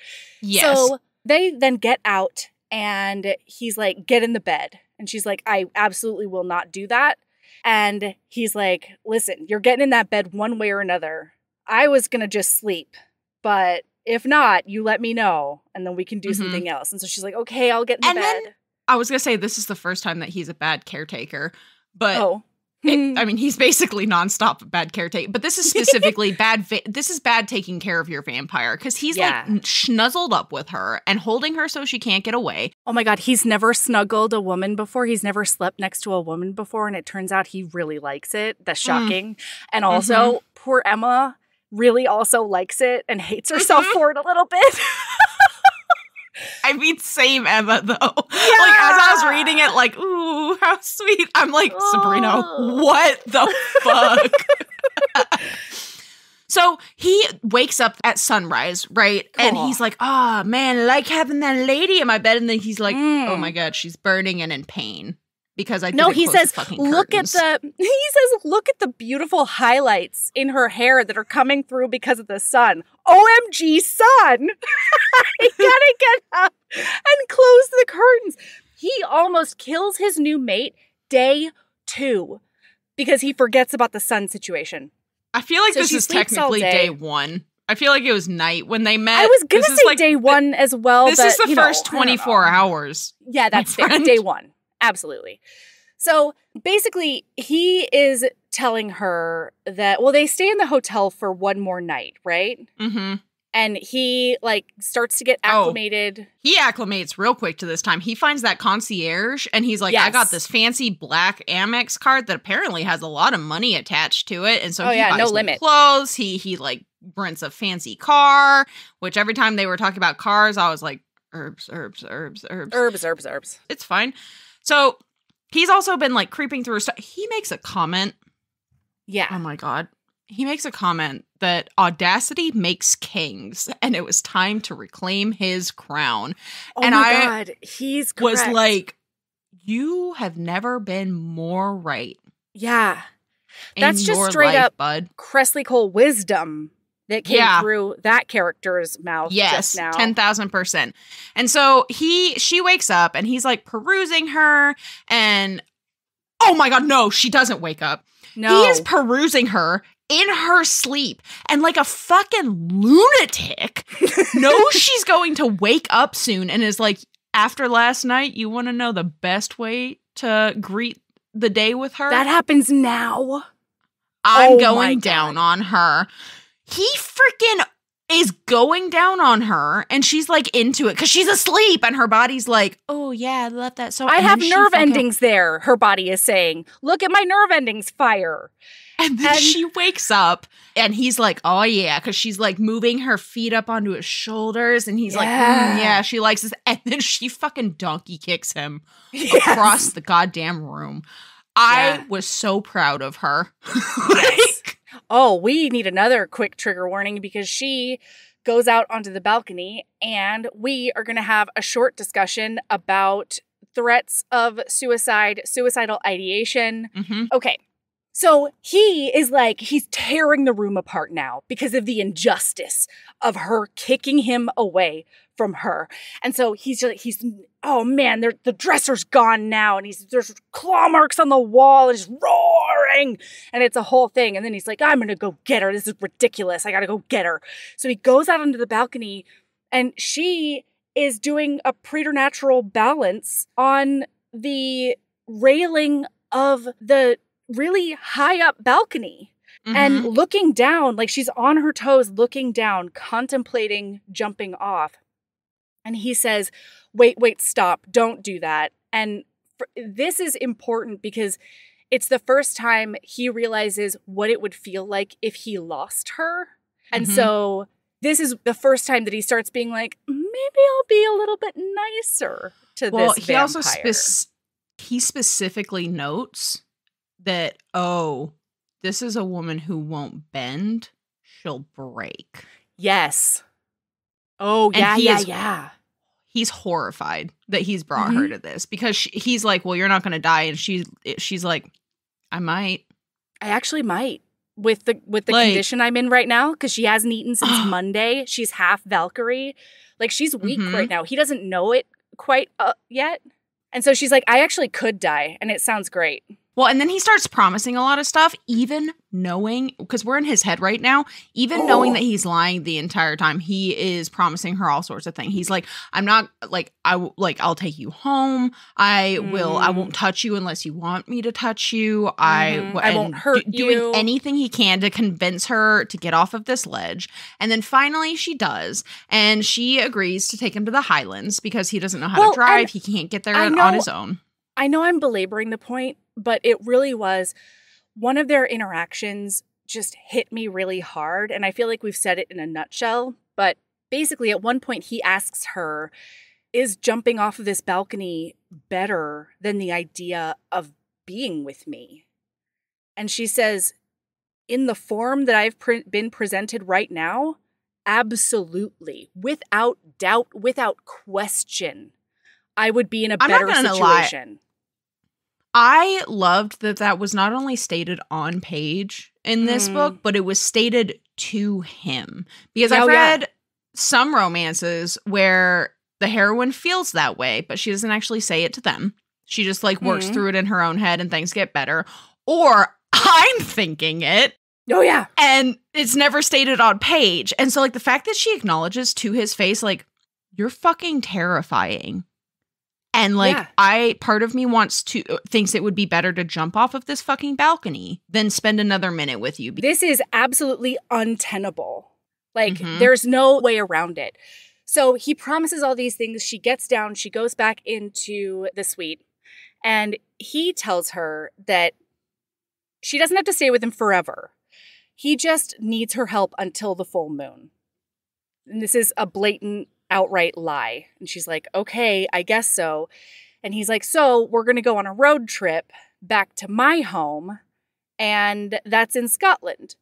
Yes. So they then get out, and he's like, get in the bed. And she's like, I absolutely will not do that. And he's like, listen, you're getting in that bed one way or another. I was gonna just sleep, but if not, you let me know, and then we can do something else. And so she's like, okay, I'll get in the bed. Then, I was going to say, this is the first time that he's a bad caretaker, but I mean, he's basically nonstop bad caretaker. But this is specifically this is bad taking care of your vampire, because he's like snuzzled up with her and holding her so she can't get away. Oh my God, he's never snuggled a woman before. He's never slept next to a woman before, and it turns out he really likes it. That's shocking. And also, poor Emma really also likes it and hates herself for it a little bit. I mean, same Emma, though. Yeah. Like, as I was reading it, like, ooh, how sweet. I'm like, Sabrina, what the fuck? So he wakes up at sunrise, right? And he's like, oh, man, I like having that lady in my bed. And then he's like, oh, my God, she's burning and in pain. Because I he says, look at the beautiful highlights in her hair that are coming through because of the sun. OMG sun. I gotta get up and close the curtains. He almost kills his new mate day 2 because he forgets about the sun situation. I feel like this is technically day 1. I feel like it was night when they met. I was gonna say like day 1 as well. This is the first 24 hours. Yeah, that's fair. Day 1. Absolutely. So basically, he is telling her that, well, they stay in the hotel for one more night, right? Mm-hmm. And he, like, starts to get acclimated. He acclimates real quick to this time. He finds that concierge, and he's like, I got this fancy black Amex card that apparently has a lot of money attached to it. And so he buys new clothes. He, like, rents a fancy car, which every time they were talking about cars, I was like, herbs. It's fine. So he's also been, like, creeping through stuff. He makes a comment. Yeah. Oh, my God. He makes a comment that audacity makes kings, and it was time to reclaim his crown. Oh, and my God. He's correct. Was like, you have never been more right. Yeah. That's just straight up bud. Kresley Cole wisdom that came through that character's mouth just now. 10,000%. And so she wakes up and he's like perusing her, and oh my God, no, she doesn't wake up. No. He is perusing her in her sleep, and like a fucking lunatic knows she's going to wake up soon and is like, after last night, you want to know the best way to greet the day with her? That happens now. I'm going down on her. He freaking is going down on her, and she's like into it because she's asleep, and her body's like, oh yeah, I love that. So I have nerve endings there, her body is saying. Look at my nerve endings fire. And then she wakes up, and he's like, oh yeah, because she's like moving her feet up onto his shoulders, and he's like, yeah, she likes this. And then she fucking donkey kicks him across the goddamn room. I was so proud of her. Oh, we need another quick trigger warning because she goes out onto the balcony, and we are going to have a short discussion about threats of suicide, suicidal ideation. Mm-hmm. Okay, So he is like, he's tearing the room apart now because of the injustice of her kicking him away from her. And so he's oh man, the dresser's gone now. And there's claw marks on the wall and he's roaring. And it's a whole thing. And then he's like, I'm going to go get her. This is ridiculous. I got to go get her. So he goes out onto the balcony and she is doing a preternatural balance on the railing of the really high up balcony and looking down, like she's on her toes, looking down, contemplating jumping off. And he says, wait, stop, don't do that. And this is important because it's the first time he realizes what it would feel like if he lost her. And so this is the first time that he starts being like, maybe I'll be a little bit nicer to this vampire. Well, he also he specifically notes that, this is a woman who won't bend, she'll break. Yes. Oh, yeah. He's horrified that he's brought her to this because he's like, well, you're not going to die. And she's like, I might. I actually might with the condition I'm in right now because she hasn't eaten since Monday. She's half Valkyrie. Like, she's weak right now. He doesn't know it quite yet. And so she's like, I actually could die. And it sounds great. Well, and then he starts promising a lot of stuff, even knowing, because we're in his head right now, even knowing that he's lying the entire time, he is promising her all sorts of things. He's like, I'm not, like, I'll take you home. I won't touch you unless you want me to touch you. I won't hurt you. Doing anything he can to convince her to get off of this ledge. And then finally she does. And she agrees to take him to the Highlands because he doesn't know how to drive. He can't get there on his own. I know I'm belaboring the point, but it really was one of their interactions just hit me really hard. And I feel like we've said it in a nutshell. But basically, at one point, he asks her, is jumping off of this balcony better than the idea of being with me? And she says, in the form that I've been presented right now, absolutely, without doubt, without question, I would be in a better situation. I loved that was not only stated on page in this book, but it was stated to him. Because I've read some romances where the heroine feels that way, but she doesn't actually say it to them. She just like works through it in her own head and things get better. Or I'm thinking it. Oh, yeah. And it's never stated on page. And so like the fact that she acknowledges to his face, like, you're fucking terrifying. And like, part of me thinks it would be better to jump off of this fucking balcony than spend another minute with you. This is absolutely untenable. Like, there's no way around it. So he promises all these things. She gets down. She goes back into the suite. And he tells her that she doesn't have to stay with him forever. He just needs her help until the full moon. And this is a blatant outright lie. And she's like, okay, I guess so. And he's like, so we're going to go on a road trip back to my home. And that's in Scotland.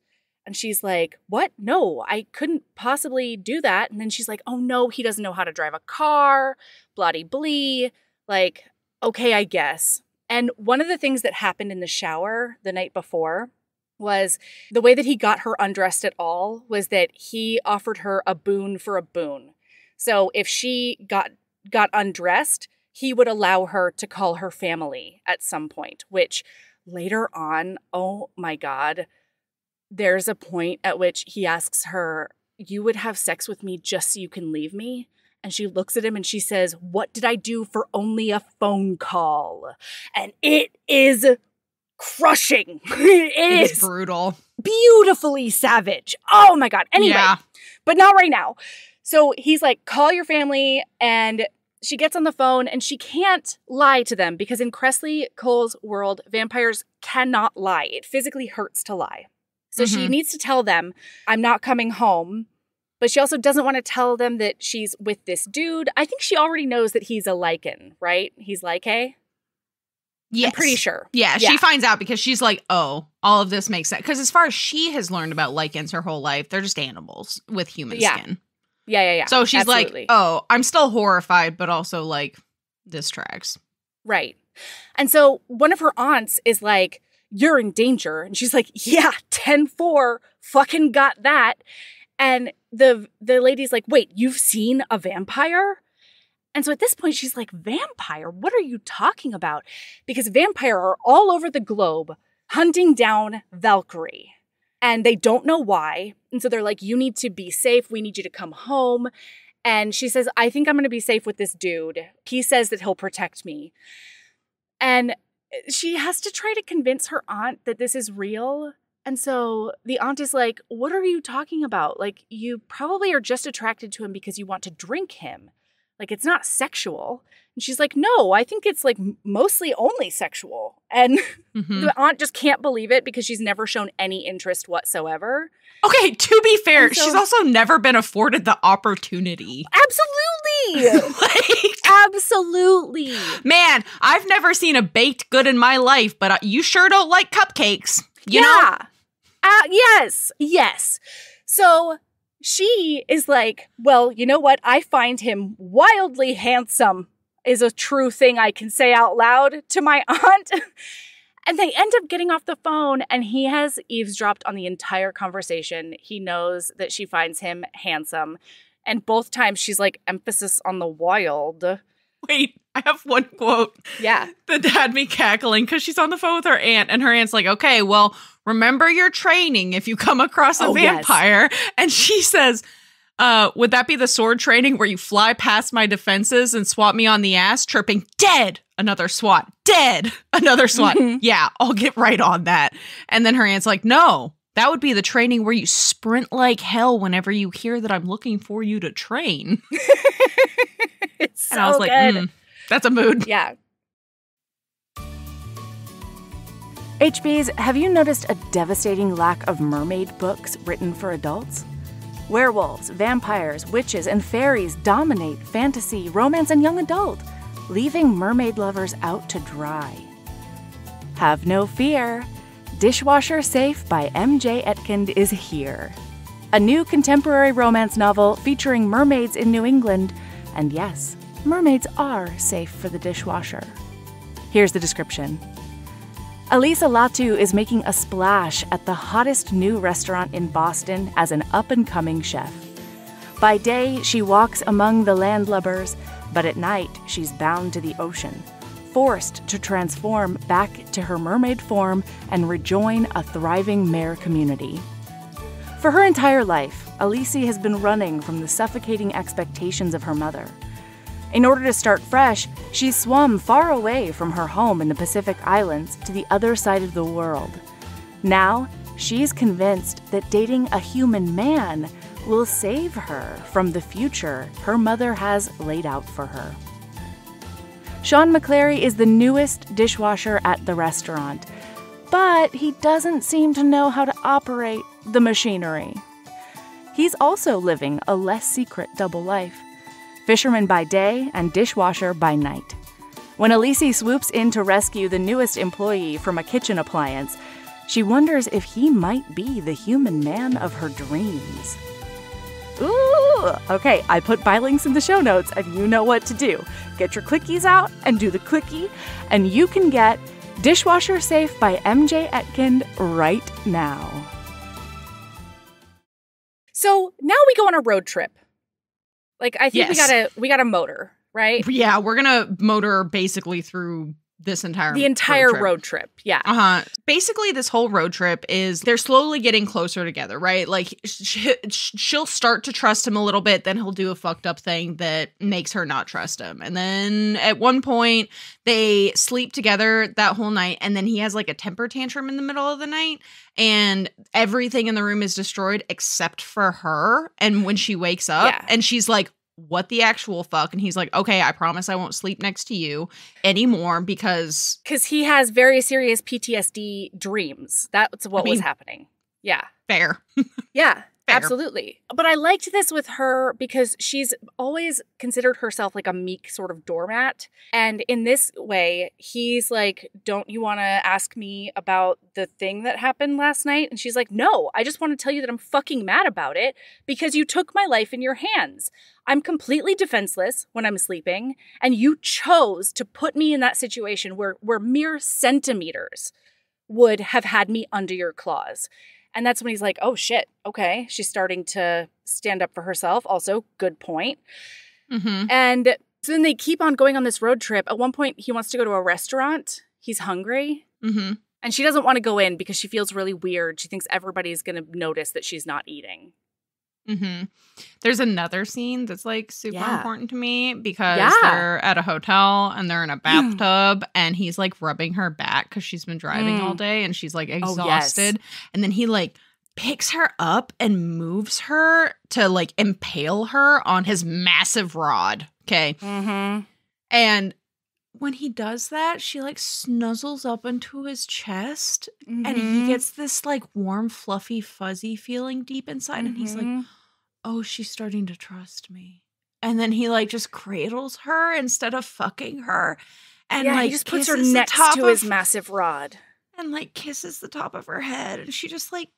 And she's like, what? No, I couldn't possibly do that. And then she's like, oh no, he doesn't know how to drive a car, blah-de-blee. Like, okay, I guess. And one of the things that happened in the shower the night before was the way that he got her undressed at all was that he offered her a boon for a boon. So if she got undressed, he would allow her to call her family at some point, which later on, oh my God, there's a point at which he asks her, you would have sex with me just so you can leave me? And she looks at him and she says, what did I do for only a phone call? And it is crushing. It is brutal. Beautifully savage. Oh my God. Anyway, but not right now. So he's like, call your family, and she gets on the phone, and she can't lie to them because in Kresley Cole's world, vampires cannot lie. It physically hurts to lie. So she needs to tell them, I'm not coming home, but she also doesn't want to tell them that she's with this dude. I think she already knows that he's a Lycan, right? He's Lycae? Yes. I'm pretty sure. Yeah, she finds out because she's like, oh, all of this makes sense. Because as far as she has learned about Lycans her whole life, they're just animals with human skin. Yeah. So she's like, oh, I'm still horrified, but also like, this tracks. Right. And so one of her aunts is like, you're in danger. And she's like, yeah, 10-4, fucking got that. And the lady's like, wait, you've seen a vampire? And so at this point, she's like, vampire? What are you talking about? Because vampire are all over the globe hunting down Valkyrie. And they don't know why. And so they're like, you need to be safe. We need you to come home. And she says, I think I'm going to be safe with this dude. He says that he'll protect me. And she has to try to convince her aunt that this is real. And so the aunt is like, what are you talking about? Like, you probably are just attracted to him because you want to drink him. Like, it's not sexual. And she's like, no, I think it's like mostly only sexual. And the aunt just can't believe it because she's never shown any interest whatsoever. Okay, to be fair, she's also never been afforded the opportunity. Absolutely. Absolutely. Man, I've never seen a baked good in my life, but you sure don't like cupcakes. You know? Yes. So she is like, well, you know what? I find him wildly handsome is a true thing I can say out loud to my aunt. And they end up getting off the phone, and he has eavesdropped on the entire conversation. He knows that she finds him handsome. And both times she's like, emphasis on the wild. Wait, I have one quote. Yeah. That had me cackling because she's on the phone with her aunt, and her aunt's like, okay, well, remember your training if you come across a vampire. Yes. And she says, would that be the sword training where you fly past my defenses and swat me on the ass, tripping dead? Another swat, dead. Another swat. Yeah, I'll get right on that. And then her aunt's like, no, that would be the training where you sprint like hell whenever you hear that I'm looking for you to train. It's so and I was like, that's a mood. Yeah. HBs, have you noticed a devastating lack of mermaid books written for adults? Werewolves, vampires, witches, and fairies dominate fantasy, romance, and young adult, leaving mermaid lovers out to dry. Have no fear. Dishwasher Safe by M.J. Etkind is here. A new contemporary romance novel featuring mermaids in New England. And yes, mermaids are safe for the dishwasher. Here's the description. Elisa Latu is making a splash at the hottest new restaurant in Boston as an up-and-coming chef. By day, she walks among the landlubbers, but at night, she's bound to the ocean, forced to transform back to her mermaid form and rejoin a thriving mare community. For her entire life, Elise has been running from the suffocating expectations of her mother. In order to start fresh, she's swum far away from her home in the Pacific Islands to the other side of the world. Now, she's convinced that dating a human man will save her from the future her mother has laid out for her. Sean McClary is the newest dishwasher at the restaurant, but he doesn't seem to know how to operate the machinery. He's also living a less secret double life. Fisherman by day and dishwasher by night. When Elise swoops in to rescue the newest employee from a kitchen appliance, she wonders if he might be the human man of her dreams. Ooh! Okay, I put my links in the show notes and you know what to do. Get your clickies out and do the clicky, and you can get Dishwasher Safe by M.J. Etkind right now. So now we go on a road trip. Like, I think we got a motor, right? Yeah, we're gonna motor basically through this entire road trip. Yeah. Basically, this whole road trip is they're slowly getting closer together, right? Like, she'll start to trust him a little bit, then he'll do a fucked up thing that makes her not trust him. And then at one point, they sleep together that whole night, and then he has like a temper tantrum in the middle of the night, and everything in the room is destroyed except for her. And when she wakes up, and she's like, what the actual fuck? And he's like, okay, I promise I won't sleep next to you anymore because he has very serious PTSD dreams. That's what was happening. Yeah. Fair. Yeah, fair. Absolutely. But I liked this with her because she's always considered herself like a meek sort of doormat. And in this way, he's like, don't you want to ask me about the thing that happened last night? And she's like, no, I just want to tell you that I'm fucking mad about it because you took my life in your hands. I'm completely defenseless when I'm sleeping, and you chose to put me in that situation where mere centimeters would have had me under your claws. And that's when he's like, oh, shit. Okay. She's starting to stand up for herself. Also, good point. Mm-hmm. And so then they keep on going on this road trip. At one point, he wants to go to a restaurant. He's hungry. Mm-hmm. And she doesn't want to go in because she feels really weird. She thinks everybody's going to notice that she's not eating. Mm-hmm. There's another scene that's like super important to me because Yeah. they're at a hotel and they're in a bathtub and he's like rubbing her back because she's been driving all day and she's like exhausted. And then he like picks her up and moves her to like impale her on his massive rod. Okay. Mm-hmm. And when he does that, she like snuzzles up into his chest and he gets this like warm, fluffy, fuzzy feeling deep inside. And he's like, oh, she's starting to trust me. And then he like just cradles her instead of fucking her. And like he just puts her kisses the next top to his massive rod. and like kisses the top of her head. And she just like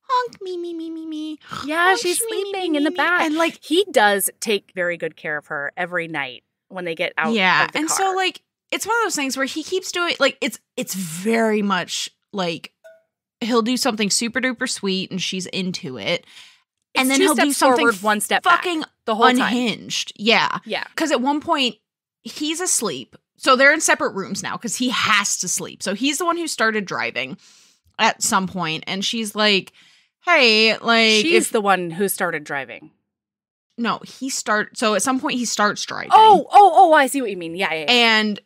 honk me. Yeah, Honk, she's me, sleeping in the back. And like he does take very good care of her every night when they get out of the and car. so like it's one of those things where he keeps doing like it's very much like he'll do something super duper sweet and she's into it. And then he'll do something forward, one step fucking back, the whole unhinged. time. Yeah. Yeah. Because at one point he's asleep. So they're in separate rooms now because he has to sleep. So he's the one who started driving at some point, and she's like, hey, like she's the one who started driving. No, so at some point he starts driving. Oh, I see what you mean. Yeah. And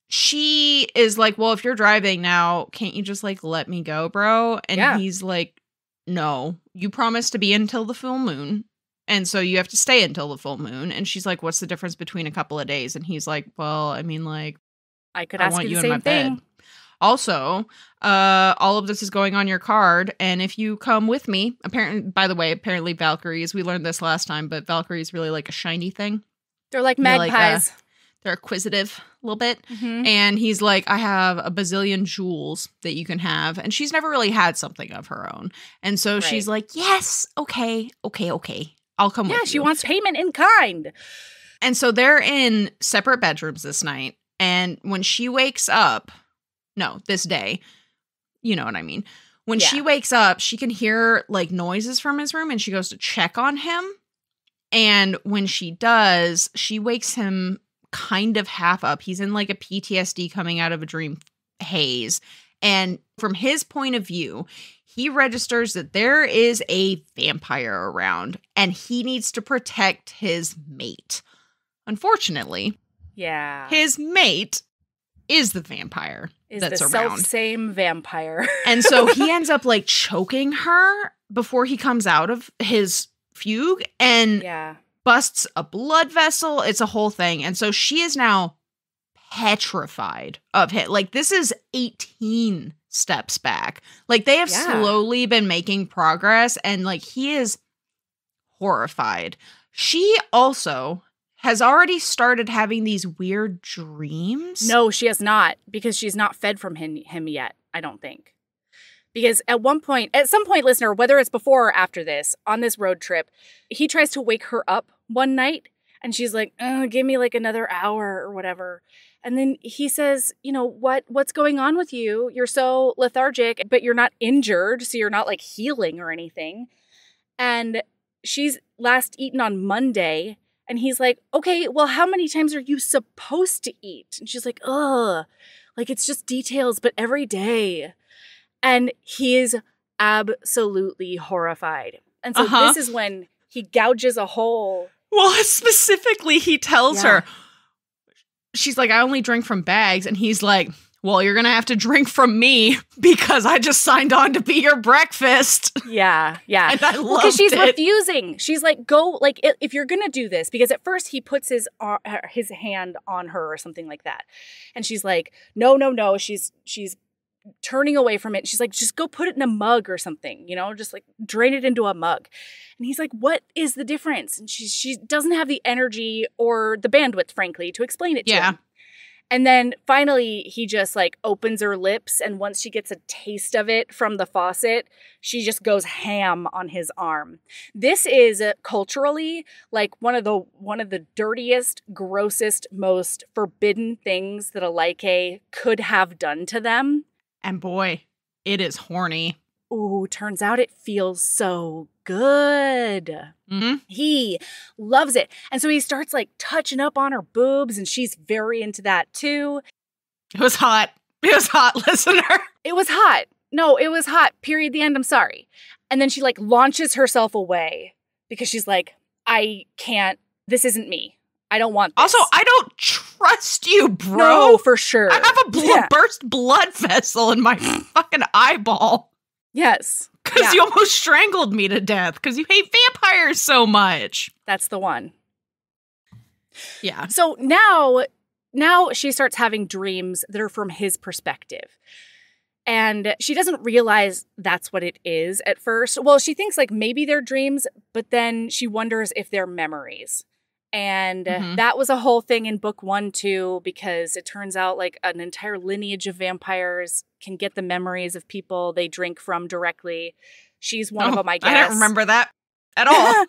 she is like, well, if you're driving now, can't you just like let me go, bro? And he's like, no, you promised to be until the full moon. And so you have to stay until the full moon. And she's like, what's the difference between a couple of days? And he's like, well, I mean, like, I could ask want you you the in my same thing. bed. Also, all of this is going on your card. And if you come with me, apparently Valkyries, we learned this last time, but Valkyries really like a shiny thing. They're like magpies. They're acquisitive a little bit. Mm-hmm. And he's like, I have a bazillion jewels that you can have. And she's never really had something of her own. And so she's like, yes, okay. I'll come with you. Yeah, she wants payment in kind. And so they're in separate bedrooms this night. And when she wakes up, this day, you know what I mean? When she wakes up, she can hear like noises from his room and she goes to check on him. And when she does, she wakes him kind of half up. He's in like a PTSD coming out of a dream haze. And from his point of view, he registers that there is a vampire around and he needs to protect his mate. Unfortunately, his mate is the vampire that's the around. Self-same vampire. And so he ends up like choking her before he comes out of his fugue and busts a blood vessel. It's a whole thing. And so she is now petrified of him. Like this is 18 steps back. Like they have slowly been making progress and like he is horrified. She also has already started having these weird dreams. No, she has not, because she's not fed from him yet, I don't think. Because at some point, listener, whether it's before or after this, on this road trip, he tries to wake her up one night, and she's like, give me like another hour or whatever. And then he says, what's going on with you? You're so lethargic, but you're not injured, so you're not like healing or anything. And she's last eaten on Monday. And he's like, okay, well, how many times are you supposed to eat? And she's like, ugh, like it's just details, but every day. And he is absolutely horrified. And so this is when he gouges a hole. Well, specifically, he tells her, she's like, I only drink from bags. And he's like, well, you're going to have to drink from me because I just signed on to be your breakfast. Yeah. And I love because she's refusing. She's like, go, like, if you're going to do this, because at first he puts his hand on her or something like that. And she's like, no. She's turning away from it. She's like, just go put it in a mug or something, just like drain it into a mug. And he's like, what is the difference? And she doesn't have the energy or the bandwidth, frankly, to explain it to him. And then finally, he just like opens her lips. And once she gets a taste of it from the faucet, she just goes ham on his arm. This is culturally like one of the dirtiest, grossest, most forbidden things that a Lycae could have done to them. And boy, it is horny. Ooh, turns out it feels so good. Mm-hmm. He loves it. And so he starts like touching up on her boobs, and she's very into that too. It was hot. It was hot, listener. It was hot. No, it was hot. Period. The end. I'm sorry. And then she like launches herself away because she's like, I can't. This isn't me. I don't want this. Also, I don't trust you, bro. No, for sure. I have a burst blood vessel in my fucking eyeball. Yes. Because you almost strangled me to death because you hate vampires so much. That's the one. Yeah. So now she starts having dreams that are from his perspective. And she doesn't realize that's what it is at first. Well, she thinks like maybe they're dreams, but then she wonders if they're memories. And that was a whole thing in book 1, too, because it turns out like an entire lineage of vampires can get the memories of people they drink from directly. She's one of them, I guess. I don't remember that at all.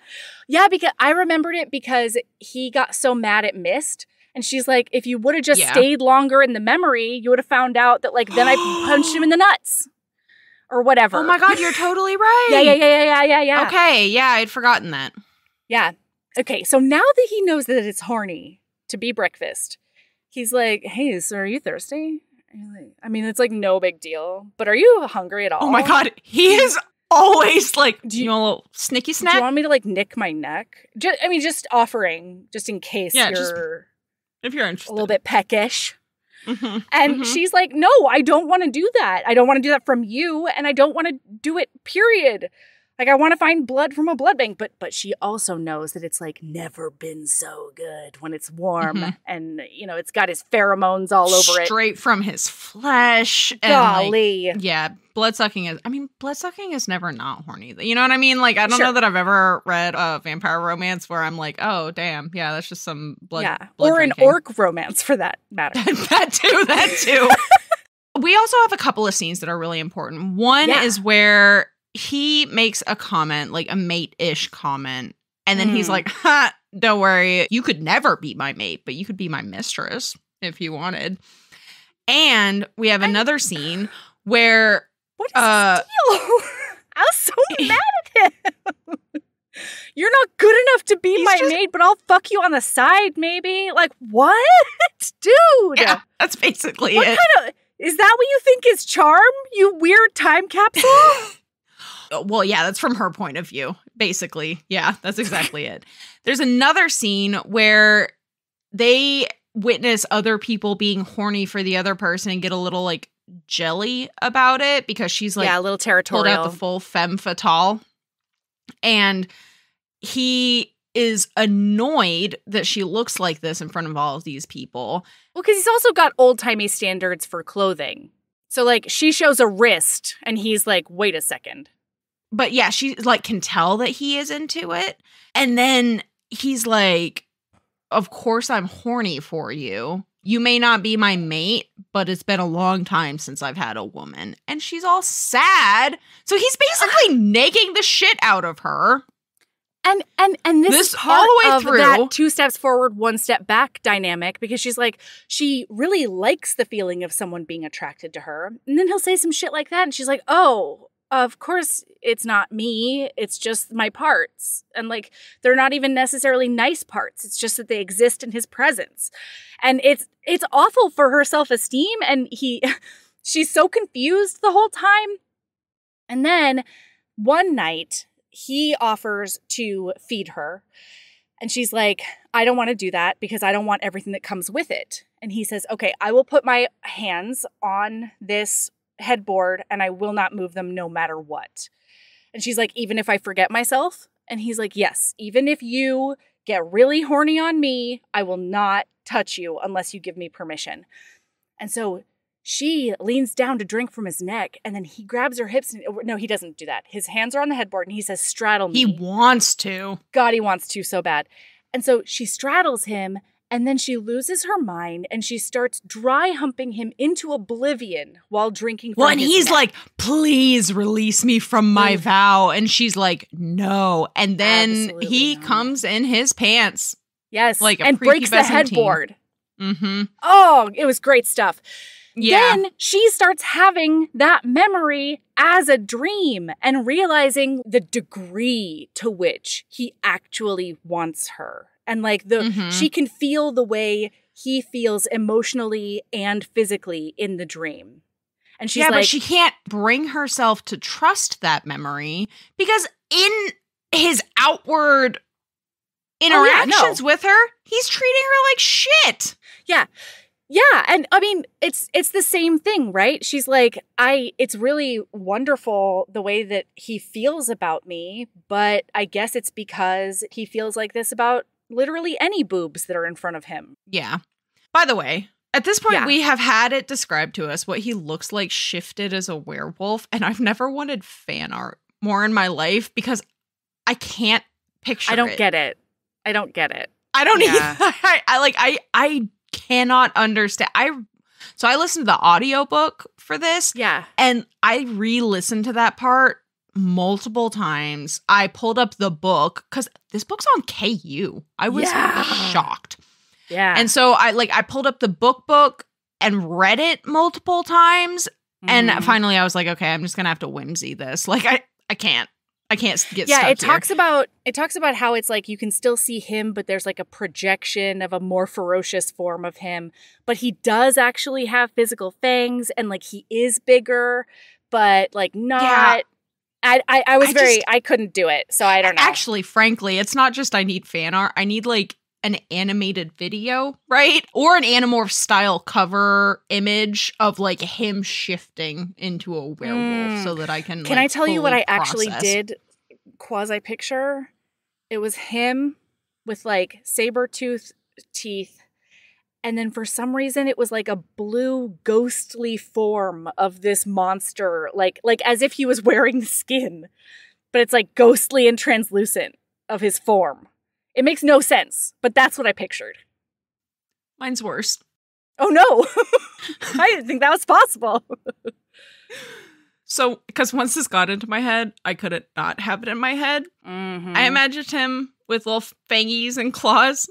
Yeah, because I remembered it because he got so mad at Mist. And she's like, if you would have just stayed longer in the memory, you would have found out that like then I punched him in the nuts. Or whatever. Oh my God, you're totally right. Yeah. Okay, yeah, I'd forgotten that. Yeah. Okay, so now that he knows that it's horny to be breakfast, he's like, hey, so are you thirsty? I mean, it's like no big deal, but are you hungry at all? Oh my God, he is always like, do you know, a little snicky snack? Do you want me to like nick my neck? Just offering, just in case if you're interested. A little bit peckish. And she's like, no, I don't want to do that. I don't want to do that from you, and I don't want to do it, period. Like, I want to find blood from a blood bank, but she also knows that it's, like, never been so good when it's warm and, you know, it's got his pheromones all over it. Straight from his flesh. Golly. And, like, yeah, blood-sucking is never not horny. You know what I mean? Like, I don't know that I've ever read a vampire romance where I'm like, oh, damn, yeah, that's just some blood. Yeah, blood or drinking. an orc romance, for that matter. That too. We also have a couple of scenes that are really important. One is where he makes a comment, like a mate-ish comment, and then he's like, ha, don't worry, you could never be my mate, but you could be my mistress if you wanted. And we have another scene where... What is his deal? I was so mad at him. You're not good enough to be my mate, but I'll fuck you on the side, maybe? Like, what? Dude! Yeah, that's basically what it. Is that what you think is charm, you weird time capsule? Well, yeah, that's from her point of view, basically. Yeah, that's exactly it. There's another scene where they witness other people being horny for the other person and get a little, like, jelly about it because she's, like, a little territorial. Pulled out the full femme fatale. And he is annoyed that she looks like this in front of all of these people. Well, because he's also got old-timey standards for clothing. So, like, she shows a wrist, and he's like, wait a second. But yeah, she like can tell that he is into it. And then he's like, of course I'm horny for you. You may not be my mate, but it's been a long time since I've had a woman. And she's all sad. So he's basically nagging the shit out of her. And this is part all the way of through that 2 steps forward, 1 step back dynamic, because she's like, she really likes the feeling of someone being attracted to her. And then he'll say some shit like that. And she's like, oh, of course it's not me. It's just my parts. And like, they're not even necessarily nice parts. It's just that they exist in his presence. And it's awful for her self-esteem. And she's so confused the whole time. And then one night he offers to feed her. And she's like, I don't want to do that because I don't want everything that comes with it. And he says, okay, I will put my hands on this headboard and I will not move them no matter what. And she's like, even if I forget myself? And he's like, yes, even if you get really horny on me, I will not touch you unless you give me permission. And so she leans down to drink from his neck, and then he grabs her hips. No, he doesn't do that. His hands are on the headboard, and he says, straddle me. He wants to. God, he wants to so bad. And so she straddles him, and then she loses her mind, and she starts dry humping him into oblivion while drinking from and his he's neck. like, please release me from my vow. And she's like, no. And then Absolutely he not. comes in his pants. Yes, like a and breaks the prepubescent teen. headboard. Oh, it was great stuff. Then she starts having that memory as a dream and realizing the degree to which he actually wants her. And like she can feel the way he feels emotionally and physically in the dream. And she's like, but she can't bring herself to trust that memory because in his outward interactions with her, he's treating her like shit. Yeah. Yeah, and I mean, it's the same thing, right? She's like, it's really wonderful the way that he feels about me, but I guess it's because he feels like this about literally any boobs that are in front of him. Yeah. By the way, at this point, we have had it described to us what he looks like shifted as a werewolf, and I've never wanted fan art more in my life because I can't picture it. I don't get it. I don't get it. I don't either. I cannot understand. So I listened to the audiobook for this. Yeah. And I re-listened to that part multiple times. I pulled up the book because this book's on KU. I was shocked. Yeah. And so I pulled up the book and read it multiple times. And finally I was like, okay, I'm just gonna have to whimsy this. Like I can't get stuck here. It talks about how it's like you can still see him, but there's like a projection of a more ferocious form of him. But he does actually have physical fangs and like he is bigger, but like not. Yeah. I couldn't do it, so I don't know. Actually, frankly, it's not just I need fan art. I need like an animated video, right? Or an Animorph style cover image of like him shifting into a werewolf so that I can I tell you what I actually process. did quasi picture? It was him with like saber-tooth teeth. And then for some reason it was like a blue ghostly form of this monster, like as if he was wearing skin, but it's like ghostly and translucent of his form. It makes no sense, but that's what I pictured. Mine's worse. Oh no. I didn't think that was possible. So, because once this got into my head, I couldn't not have it in my head. Mm-hmm. I imagined him with little fangies and claws,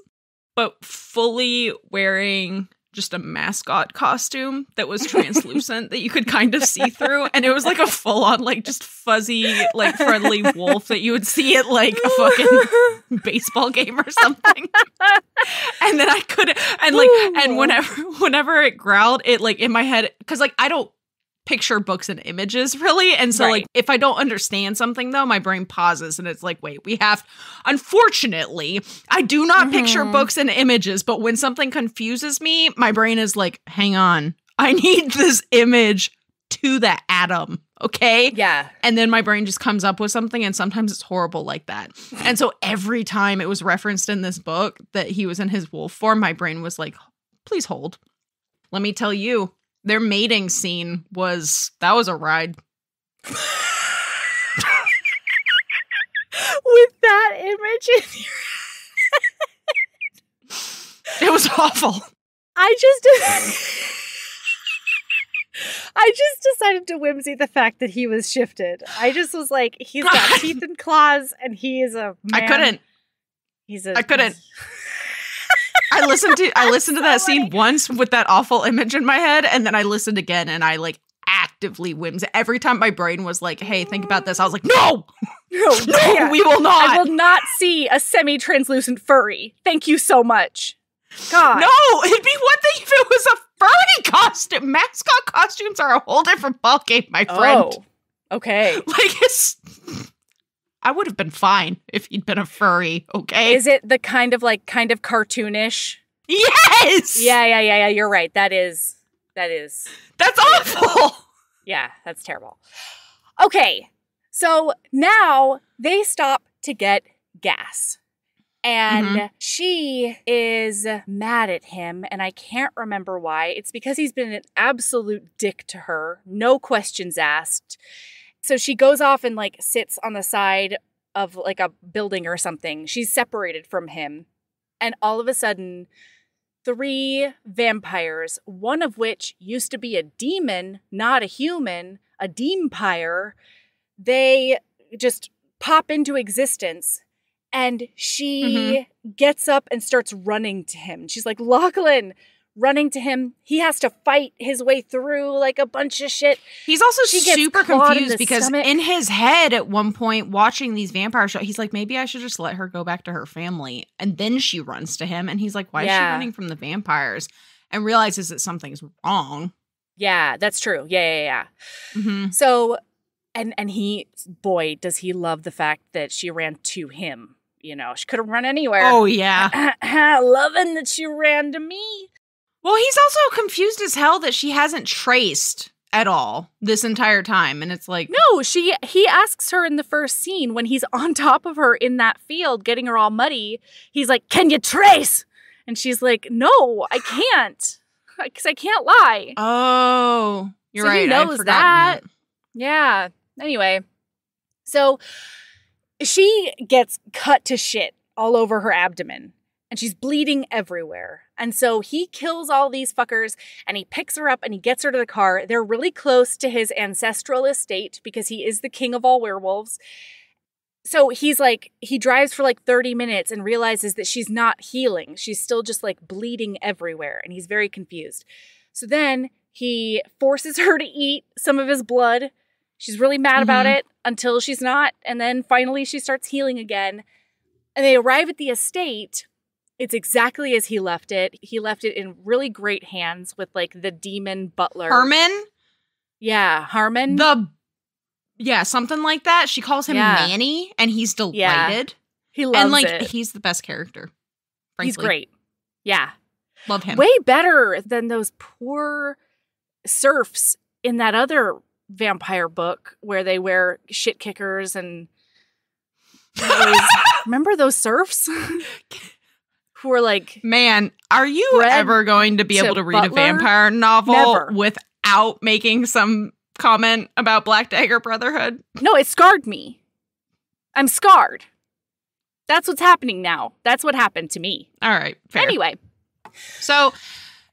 but fully wearing just a mascot costume that was translucent that you could kind of see through. And it was like a full-on, like, just fuzzy, like, friendly wolf that you would see at, like, a fucking baseball game or something. And then I couldn't, and, like, and whenever it growled, it, like, in my head, because, like, I don't picture books and images really, and so like if I don't understand something though, my brain pauses and it's like, wait, unfortunately I do not picture books and images, but when something confuses me, my brain is like, hang on, I need this image to the atom, okay? Yeah. And then my brain just comes up with something, and sometimes it's horrible like that. And so every time it was referenced in this book that he was in his wolf form, my brain was like, please hold. Let me tell you, their mating scene was a ride. With that image in your head. It was awful. I just decided to whimsy the fact that he was shifted. I just was like, he's got teeth and claws, and he is a man. I couldn't. I couldn't. I listened to that scene once with that awful image in my head, and then I listened again, and I like actively whimsy. Every time my brain was like, hey, think about this, I was like, no, we will not. I will not see a semi-translucent furry. Thank you so much. God. No, it'd be one thing if it was a furry costume. Mascot costumes are a whole different ballgame, my friend. Oh, okay. I would have been fine if he'd been a furry, okay? Is it the kind of cartoonish? Yes! Yeah, you're right. That's awful! Yeah, that's terrible. Okay, so now they stop to get gas. And she is mad at him, and I can't remember why. It's because he's been an absolute dick to her. No questions asked. So she goes off and sits on the side of a building or something. She's separated from him. And all of a sudden, 3 vampires, one of which used to be a demon, not a human, a deempire, they just pop into existence. And she gets up and starts running to him. She's like, Lachlan, running to him. He has to fight his way through like a bunch of shit. He's also super confused because stomach. in his head at one point watching these vampire shows, he's like, maybe I should just let her go back to her family. And then she runs to him and he's like, why is she running from the vampires? And realizes that something's wrong. Yeah, that's true. Yeah. Mm-hmm. So, and he, boy, does he love the fact that she ran to him. You know, she could have run anywhere. Oh, yeah. Loving that she ran to me. Well, he's also confused as hell that she hasn't traced at all this entire time. And it's like... No, he asks her in the first scene when he's on top of her in that field, getting her all muddy. He's like, can you trace? And she's like, no, I can't. Because I can't lie. Oh, you're right. He knows that. Yeah. Anyway, so she gets cut to shit all over her abdomen and she's bleeding everywhere. And so he kills all these fuckers and he picks her up and he gets her to the car. They're really close to his ancestral estate because he is the king of all werewolves. So he's like, he drives for like 30 minutes and realizes that she's not healing. She's still just like bleeding everywhere. And he's very confused. So then he forces her to eat some of his blood. She's really mad about it until she's not. And then finally she starts healing again. And they arrive at the estate. It's exactly as he left it. He left it in really great hands with like the demon butler. Harmon? Yeah, Harmon. Yeah, something like that. She calls him Manny and he's delighted. Yeah. He loves it. He's the best character. Frankly. He's great. Yeah. Love him. Way better than those poor serfs in that other vampire book where they wear shit kickers and remember those serfs who were like, man, are you ever going to be able to read a vampire novel without making some comment about Black Dagger Brotherhood? No, it scarred me. I'm scarred. That's what's happening now. That's what happened to me. All right. Fair. Anyway. So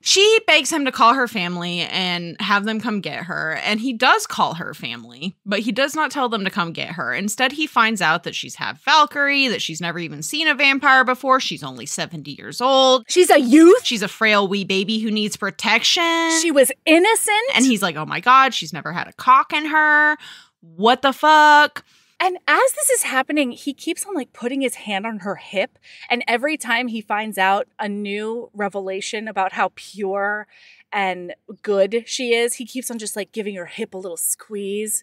she begs him to call her family and have them come get her. And he does call her family, but he does not tell them to come get her. Instead, he finds out that she's half Valkyrie, that she's never even seen a vampire before. She's only 70 years old. She's a youth. She's a frail wee baby who needs protection. She was innocent. And he's like, oh my God, she's never had a cock in her. What the fuck? And as this is happening, he keeps on like putting his hand on her hip. And every time he finds out a new revelation about how pure and good she is, he keeps on just like giving her hip a little squeeze.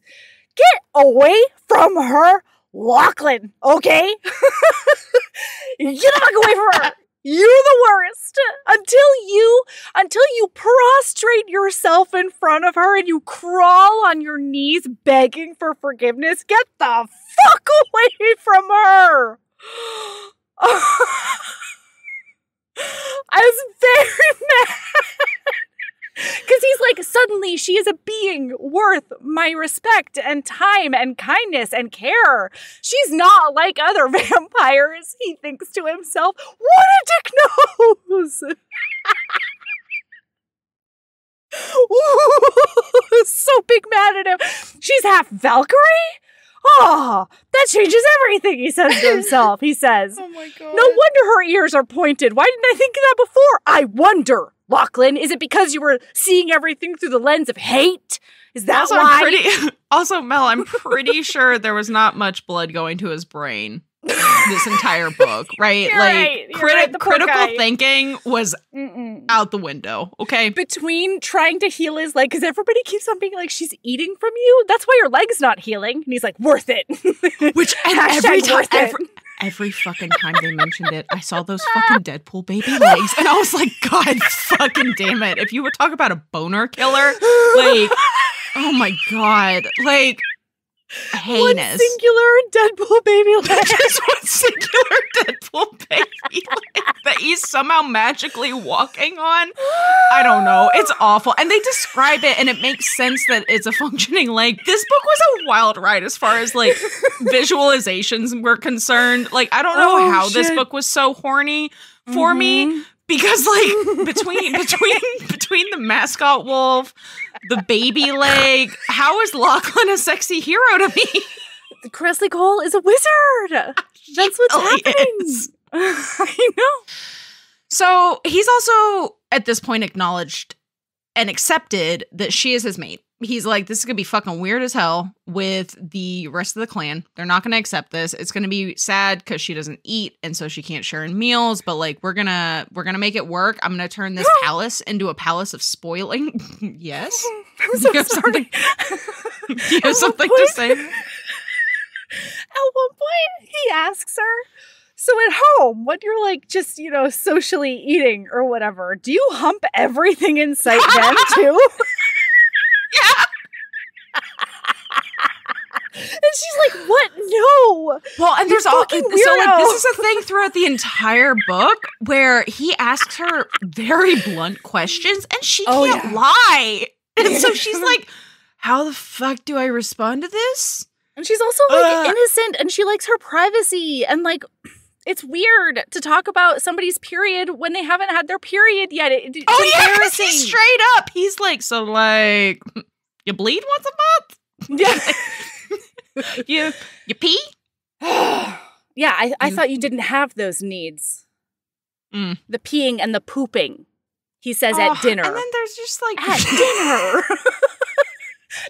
Get away from her, Lachlan, okay? Get the fuck away from her. You're the worst. Until you prostrate yourself in front of her and you crawl on your knees begging for forgiveness, get the fuck away from her. I was very mad. Because he's like, suddenly she is a being worth my respect and time and kindness and care. She's not like other vampires, he thinks to himself. What a dick nose! Ooh, so big mad at him. She's half Valkyrie? Oh, that changes everything, he says to himself. He says, oh my God. No wonder her ears are pointed. Why didn't I think of that before? I wonder. Lachlan, is it because you were seeing everything through the lens of hate? Is that also, why? Also, Mel, I'm pretty sure there was not much blood going to his brain this entire book, right? Critical thinking was out the window, okay? Between trying to heal his leg, because everybody keeps on being like, she's eating from you? That's why your leg's not healing. And he's like, worth it. Which, and every fucking time they mentioned it, I saw those fucking Deadpool baby legs, and I was like, God fucking damn it. If you would talk about a boner killer, like, oh my God, like, heinous. One singular Deadpool baby leg. Just one singular Deadpool baby leg that he's somehow magically walking on. I don't know. It's awful. And they describe it, and it makes sense that it's a functioning leg. This book was a wild ride as far as, like, visualizations were concerned. Like, I don't know how this book was so horny for me. Because, like, between the mascot wolf, the baby leg, how is Lachlan a sexy hero to me? Kresley Cole is a wizard. That's what's happening. I know. So he's also at this point acknowledged and accepted that she is his mate. He's like, this is going to be fucking weird as hell with the rest of the clan. They're not going to accept this. It's going to be sad because she doesn't eat and so she can't share in meals, but like we're going to make it work. I'm going to turn this palace into a palace of spoiling. Yes. I'm so sorry. You have something to say? At one point, he asks her, so at home, when you're like just, socially eating or whatever, do you hump everything in sight then too? Yeah. And she's like, what? No. Well, and there's all, so like, this is a thing throughout the entire book where he asks her very blunt questions and she can't lie. And so she's like, how the fuck do I respond to this? And she's also like innocent and she likes her privacy. And like, it's weird to talk about somebody's period when they haven't had their period yet. It's embarrassing. He's straight up. He's like, so like, you bleed once a month? Yeah. you pee? Yeah, I thought you didn't have those needs. Mm. The peeing and the pooping, he says at dinner. And then there's just like... At dinner.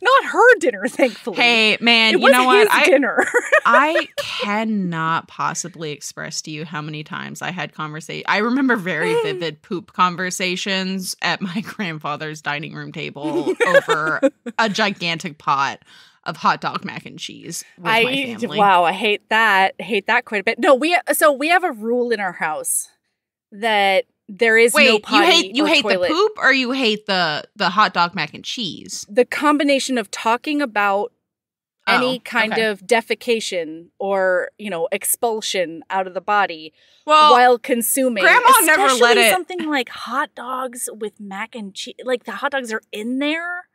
Not her dinner, thankfully. Hey, man, it you know what? Dinner. I cannot possibly express to you how many times I had conversations. I remember very vivid poop conversations at my grandfather's dining room table over a gigantic pot of hot dog mac and cheese with my family. Wow, I hate that. I hate that quite a bit. No, we have a rule in our house that there is no potty you hate toilet. The poop or you hate the hot dog mac and cheese? The combination of talking about any kind of defecation or, expulsion out of the body while consuming. Grandma never let it. Something like hot dogs with mac and cheese. Like the hot dogs are in there,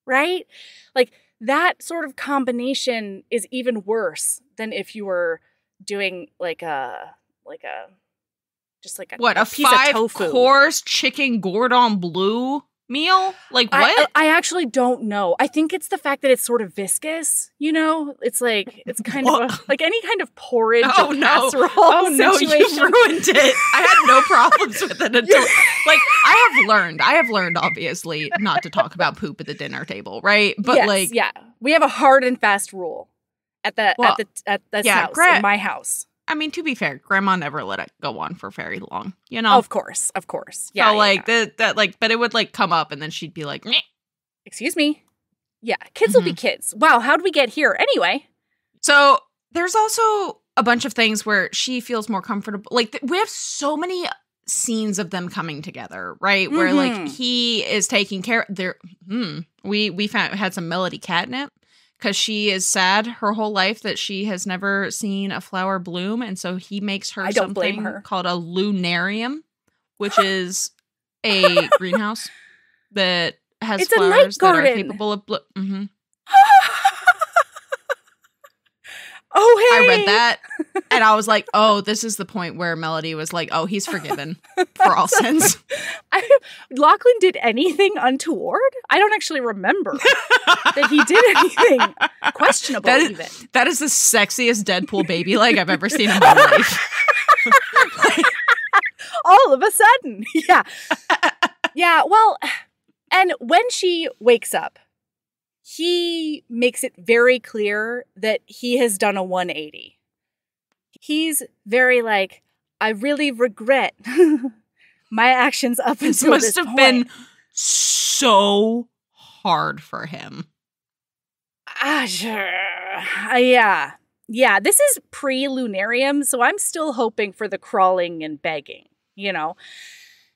right? Like that sort of combination is even worse than if you were doing a piece of tofu. 5-course chicken Gordon Bleu meal? Like what? I actually don't know. I think it's the fact that it's sort of viscous, It's like, it's kind of like any kind of porridge or casserole situation. You ruined it. I had no problems with it until, like, I have learned, obviously, not to talk about poop at the dinner table, right? But we have a hard and fast rule at this house, in my house. I mean, to be fair, Grandma never let it go on for very long, Of course. Yeah. So, but it would, like, come up, and then she'd be like, meh. Excuse me? Yeah, kids will be kids. Wow, how'd we get here? Anyway. So, there's also a bunch of things where she feels more comfortable. Like, we have so many scenes of them coming together, right? Mm-hmm. Where, like, he is taking care of their... We had some Melody catnip. Because she is sad her whole life that she has never seen a flower bloom. And so he makes her something called a lunarium, which is a greenhouse that has flowers that are capable of bloom. Oh, hey. I read that and I was like, oh, this is the point where Melody was like, oh, he's forgiven for all sins. Lachlan did anything untoward? I don't actually remember that he did anything questionable even. That is the sexiest Deadpool baby leg I've ever seen in my life. All of a sudden. Yeah. Yeah, well, and when she wakes up, he makes it very clear that he has done a 180. He's very like, I really regret my actions up until this point. This must have been so hard for him. Sure. Yeah. Yeah, this is pre-lunarium, so I'm still hoping for the crawling and begging,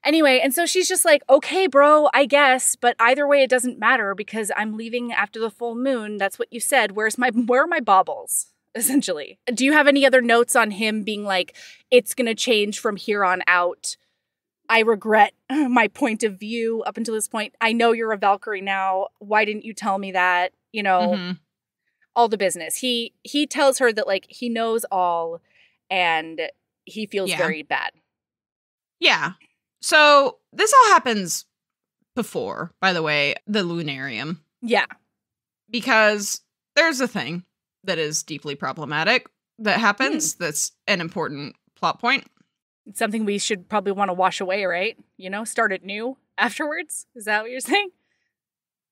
Anyway, and so she's just like, okay, bro, I guess, but either way, it doesn't matter because I'm leaving after the full moon. That's what you said. Where are my baubles, essentially? Do you have any other notes on him being like, it's going to change from here on out? I regret my point of view up until this point. I know you're a Valkyrie now. Why didn't you tell me that? All the business. He tells her that, like, he knows all and he feels very bad. Yeah. So this all happens before, by the way, the lunarium. Yeah. Because there's a thing that is deeply problematic that happens that's an important plot point. It's something we should probably want to wash away, right? You know, start it new afterwards. Is that what you're saying?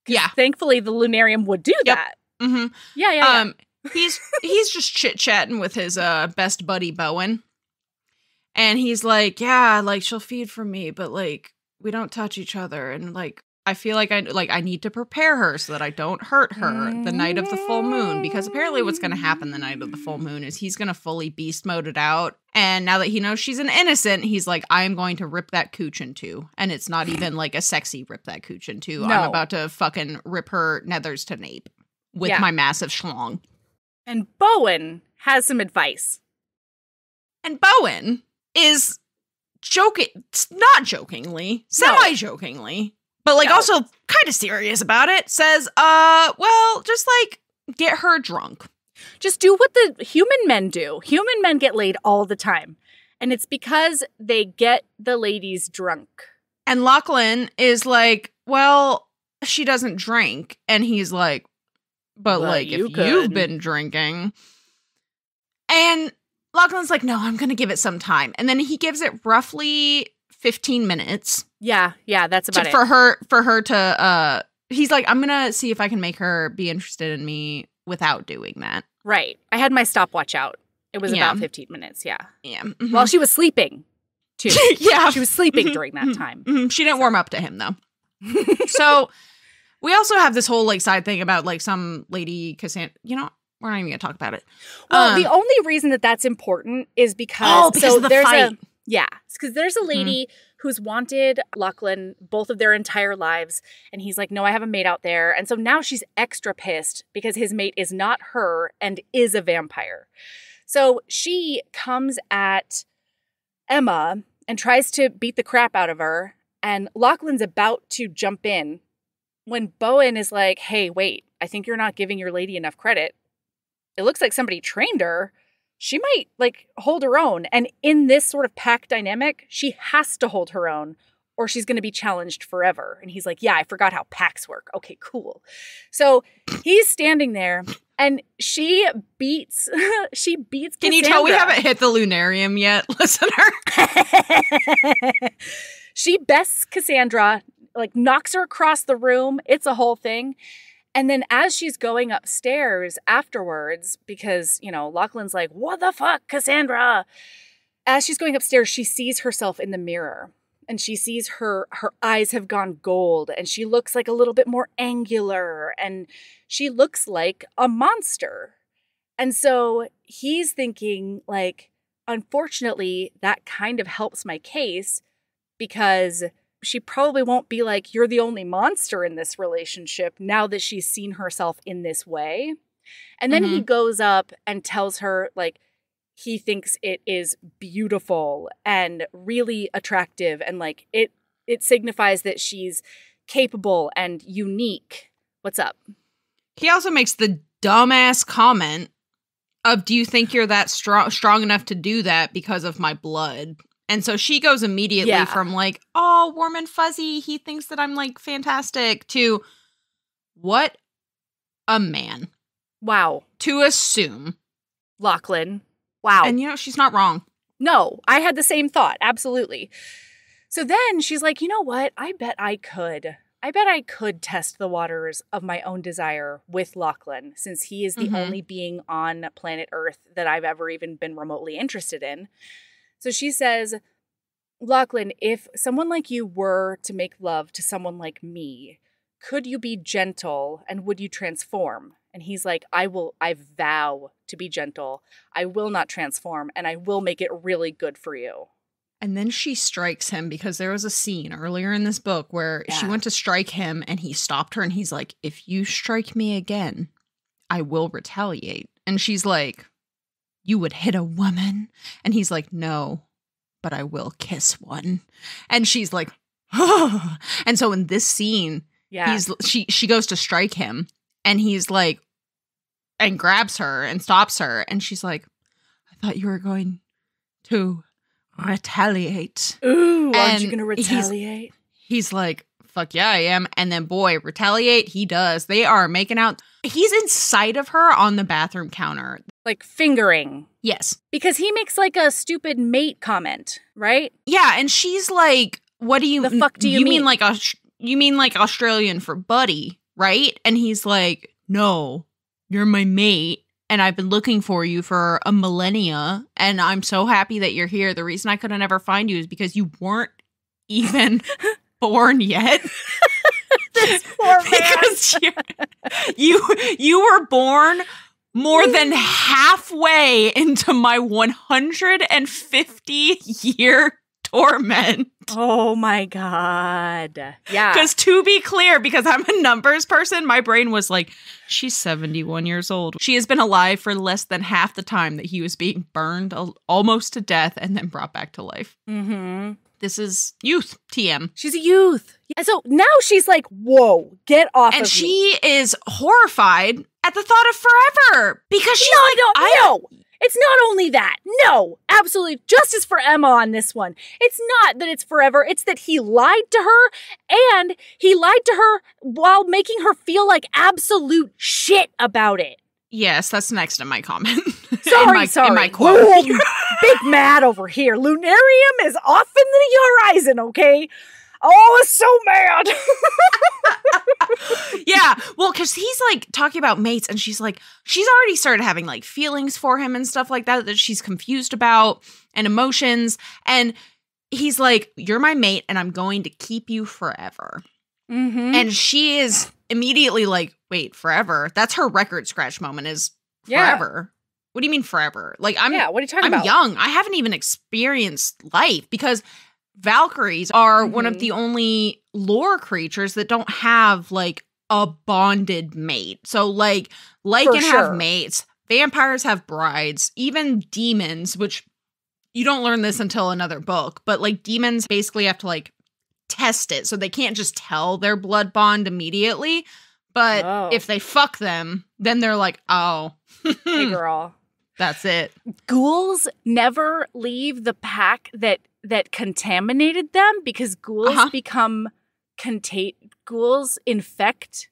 Yeah. Thankfully, the Lunarium would do that. Mm-hmm. Yeah. He's just chit-chatting with his best buddy, Bowen. And he's like, yeah, like, she'll feed from me, but, like, we don't touch each other. And, like, I feel like I need to prepare her so that I don't hurt her the night of the full moon. Because apparently what's going to happen the night of the full moon is he's going to fully beast mode it out. And now that he knows she's an innocent, he's like, I am going to rip that cooch in two. And it's not even, like, a sexy rip that cooch in two. No. I'm about to fucking rip her nethers to nape with my massive schlong. And Bowen has some advice. And Bowen is not jokingly, semi-jokingly, but like also kind of serious about it, says, well, just like get her drunk. Just do what the human men do. Human men get laid all the time. And it's because they get the ladies drunk. And Lachlan is like, well, she doesn't drink. And he's like, but like, if you've been drinking. And Lachlan's like, no, I'm going to give it some time. And then he gives it roughly 15 minutes. Yeah, that's about it. For her to, he's like, I'm going to see if I can make her be interested in me without doing that. Right. I had my stopwatch out. It was about 15 minutes, yeah. Yeah. Mm-hmm. While she was sleeping, too. Yeah. She was sleeping during that time. Mm-hmm. She didn't warm up to him, though. So we also have this whole like side thing about like some lady Cassandra, you know, we're not even going to talk about it. Well, the only reason that that's important is because of the fight. Because there's a lady who's wanted Lachlan both of their entire lives. And he's like, no, I have a mate out there. And so now she's extra pissed because his mate is not her and is a vampire. So she comes at Emma and tries to beat the crap out of her. And Lachlan's about to jump in when Bowen is like, hey, wait, I think you're not giving your lady enough credit. It looks like somebody trained her. She might, like, hold her own. And in this sort of pack dynamic, she has to hold her own or she's going to be challenged forever. And he's like, yeah, I forgot how packs work. Okay, cool. So he's standing there and she beats Cassandra. Can you tell we haven't hit the Lunarium yet, listener? She bests Cassandra, like knocks her across the room. It's a whole thing. And then as she's going upstairs afterwards, because, you know, Lachlan's like, what the fuck, Cassandra? As she's going upstairs, she sees herself in the mirror and she sees her eyes have gone gold and she looks like a little bit more angular and she looks like a monster. And so he's thinking like, unfortunately, that kind of helps my case because she probably won't be like, you're the only monster in this relationship now that she's seen herself in this way. And then he goes up and tells her, like, he thinks it is beautiful and really attractive. And, like, it signifies that she's capable and unique. What's up? He also makes the dumbass comment of, do you think you're that strong enough to do that because of my blood? And so she goes immediately from like, oh, warm and fuzzy, he thinks that I'm like fantastic, to what a man. Wow. To assume. Lachlan. Wow. And you know, she's not wrong. No, I had the same thought. Absolutely. So then she's like, you know what? I bet I could test the waters of my own desire with Lachlan, since he is the only being on planet Earth that I've ever even been remotely interested in. So she says, Lachlan, if someone like you were to make love to someone like me, could you be gentle and would you transform? And he's like, I vow to be gentle. I will not transform and I will make it really good for you. And then she strikes him because there was a scene earlier in this book where she went to strike him and he stopped her and he's like, if you strike me again, I will retaliate. And she's like, you would hit a woman? And he's like, no, but I will kiss one. And she's like, oh. And so in this scene, she goes to strike him and he's like, and grabs her and stops her. And she's like, I thought you were going to retaliate. Ooh, aren't you going to retaliate? He's like, fuck yeah, I am. And then boy, retaliate, he does. They are making out. He's inside of her on the bathroom counter. Like fingering. Yes. Because he makes like a stupid mate comment, right? Yeah, and she's like, what do you... The fuck do you mean? You mean like Australian for buddy, right? And he's like, no, you're my mate. And I've been looking for you for a millennia. And I'm so happy that you're here. The reason I couldn't ever find you is because you weren't even born yet. This poor man. Because you were born more than halfway into my 150-year torment. Oh my God. Yeah. Because to be clear, because I'm a numbers person, my brain was like, she's 71 years old. She has been alive for less than half the time that he was being burned almost to death and then brought back to life. Mm-hmm. This is youth, TM. She's a youth. And so now she's like, whoa, get off of me. And she is horrified at the thought of forever because she's no. It's not only that. No, absolutely. Justice for Emma on this one. It's not that it's forever. It's that he lied to her, and he lied to her while making her feel like absolute shit about it. Yes, that's next in my comment. Sorry. In my quote. Whoa, big mad over here. Lunarium is off in the horizon, okay? Oh, it's so mad. Yeah, well, because he's like talking about mates, and she's already started having like feelings for him and stuff like that she's confused about, and emotions. And he's like, you're my mate, and I'm going to keep you forever. Mm-hmm. And she is immediately like, wait, forever? That's her record scratch moment is forever. Yeah. What do you mean forever? Like, what are you talking about? I'm young. I haven't even experienced life because Valkyries are one of the only lore creatures that don't have like a bonded mate. So like Lycan have mates, vampires have brides, even demons, which you don't learn this until another book, but like demons basically have to like test it. So they can't just tell their blood bond immediately. But if they fuck them, then they're like, oh, hey girl. That's it. Ghouls never leave the pack that contaminated them because ghouls ghouls infect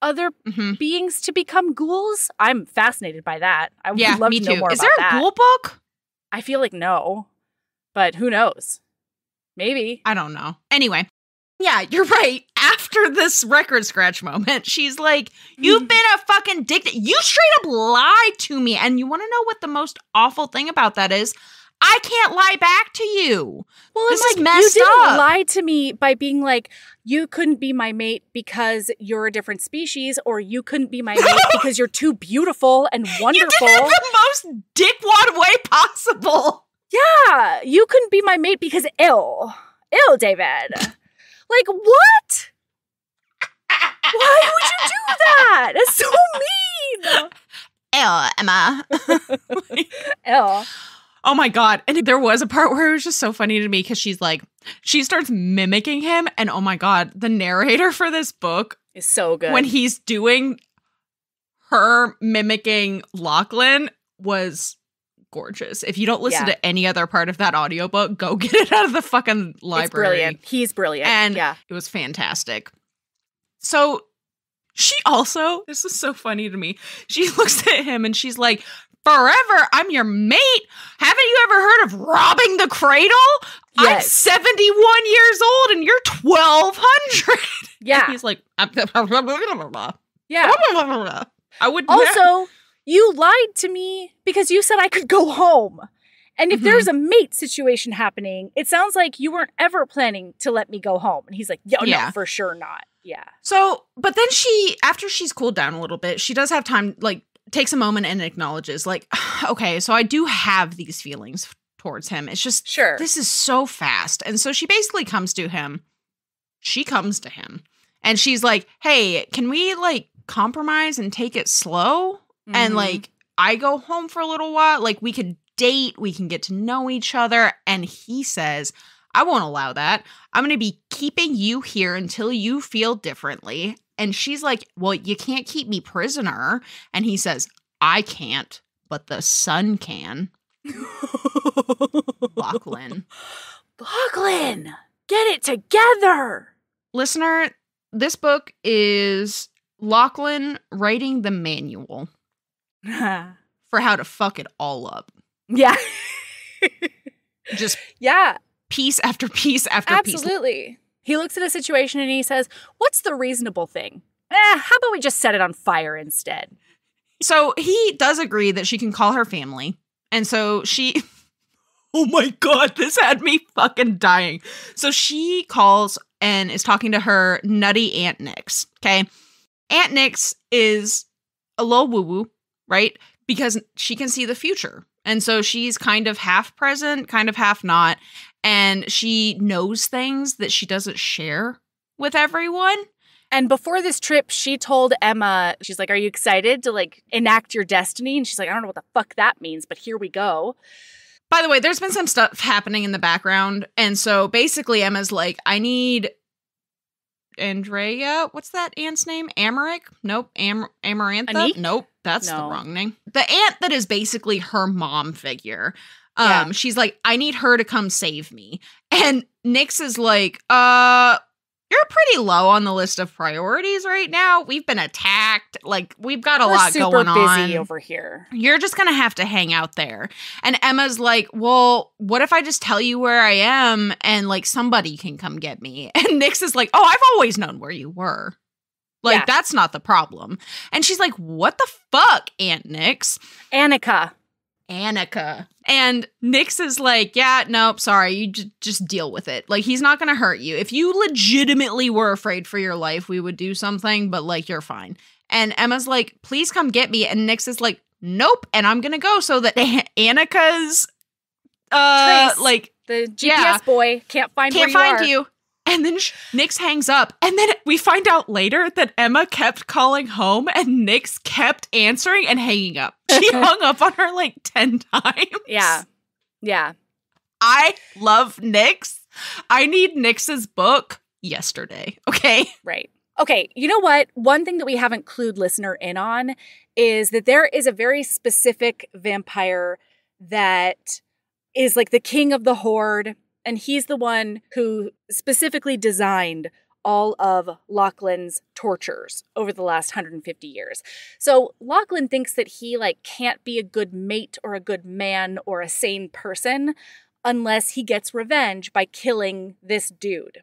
other beings to become ghouls. I'm fascinated by that. I would love to know more about that. Is there a ghoul book? I feel like no, but who knows? Maybe. I don't know. Anyway, yeah, you're right. After this record scratch moment, she's like, you've been a fucking dick. You straight up lied to me. And you want to know what the most awful thing about that is? I can't lie back to you. Well, this is messed you didn't up. Lie to me by being like, you couldn't be my mate because you're a different species, or you couldn't be my mate because you're too beautiful and wonderful. You did it the most dickwad way possible. Yeah, you couldn't be my mate because ill, David. Like, what? Why would you do that? It's so mean. Emma. Ew. Oh my God. And there was a part where it was just so funny to me because she starts mimicking him. And oh my God, the narrator for this book is so good. When he's doing her mimicking Lachlan was gorgeous. If you don't listen to any other part of that audiobook, go get it out of the fucking library. It's brilliant. He's brilliant. And it was fantastic. So she also, this is so funny to me. She looks at him and she's like, forever, I'm your mate. Haven't you ever heard of robbing the cradle? Yes. I'm 71 years old and you're 1,200. Yeah. And he's like, yeah. I would also, you lied to me because you said I could go home. And if there's a mate situation happening, it sounds like you weren't ever planning to let me go home. And he's like, no, for sure not. Yeah. So, but then after she's cooled down a little bit, she does have time, like, takes a moment and acknowledges, like, okay, so I do have these feelings towards him. It's just, this is so fast. And so she basically comes to him. She comes to him. And she's like, hey, can we, like, compromise and take it slow? And, like, I go home for a little while. Like, we could date. We can get to know each other. And he says, I won't allow that. I'm going to be keeping you here until you feel differently. And she's like, well, you can't keep me prisoner. And he says, I can't, but the sun can. Lachlan, get it together. Listener, this book is Lachlan writing the manual for how to fuck it all up. Yeah. Just yeah. piece after piece after piece. Absolutely. He looks at a situation and he says, what's the reasonable thing? How about we just set it on fire instead? So he does agree that she can call her family. And so she... Oh my God, this had me fucking dying. So she calls and is talking to her nutty Aunt Nix, okay? Aunt Nix is a little woo-woo, right? Because she can see the future. And so she's kind of half present, kind of half not. And she knows things that she doesn't share with everyone. And before this trip, she told Emma, she's like, are you excited to like enact your destiny? And she's like, I don't know what the fuck that means, but here we go. By the way, there's been some stuff happening in the background. And so basically Emma's like, I need Andrea. What's that aunt's name? Amaric? Nope. Amarantha? Anique? Nope. That's the wrong name. The aunt that is basically her mom figure. Yeah. She's like, I need her to come save me. And Nix is like, you're pretty low on the list of priorities right now. We've been attacked. Like, we've got a lot going on. We're super busy over here. You're just going to have to hang out there. And Emma's like, well, what if I just tell you where I am and, like, somebody can come get me? And Nix is like, oh, I've always known where you were. Like, that's not the problem. And she's like, what the fuck, Aunt Nix? Annika. And Nix is like, yeah, nope, sorry, you just deal with it. Like, he's not going to hurt you. If you legitimately were afraid for your life, we would do something, but, like, you're fine. And Emma's like, please come get me. And Nix is like, nope, and I'm going to go so that Annika's, Trace, like, the GPS boy can't find you. And then Nix hangs up. And then we find out later that Emma kept calling home and Nix kept answering and hanging up. She hung up on her like 10 times. Yeah. Yeah. I love Nix. I need Nix's book yesterday. Okay. Right. Okay. You know what? One thing that we haven't clued listener in on is that there is a very specific vampire that is like the king of the horde. And he's the one who specifically designed all of Lachlan's tortures over the last 150 years. So Lachlan thinks that he like can't be a good mate or a good man or a sane person unless he gets revenge by killing this dude.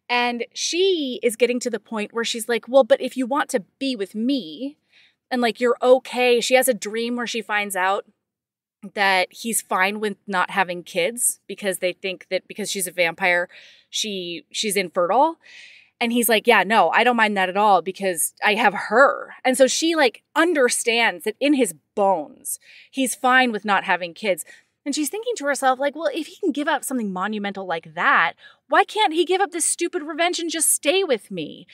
And she is getting to the point where she's like, well, but if you want to be with me and like you're okay. She has a dream where she finds out that he's fine with not having kids because they think that because she's a vampire, she's infertile. And he's like, yeah, no, I don't mind that at all because I have her. And so she like understands that in his bones, he's fine with not having kids. And she's thinking to herself, like, well, if he can give up something monumental like that, why can't he give up this stupid revenge and just stay with me?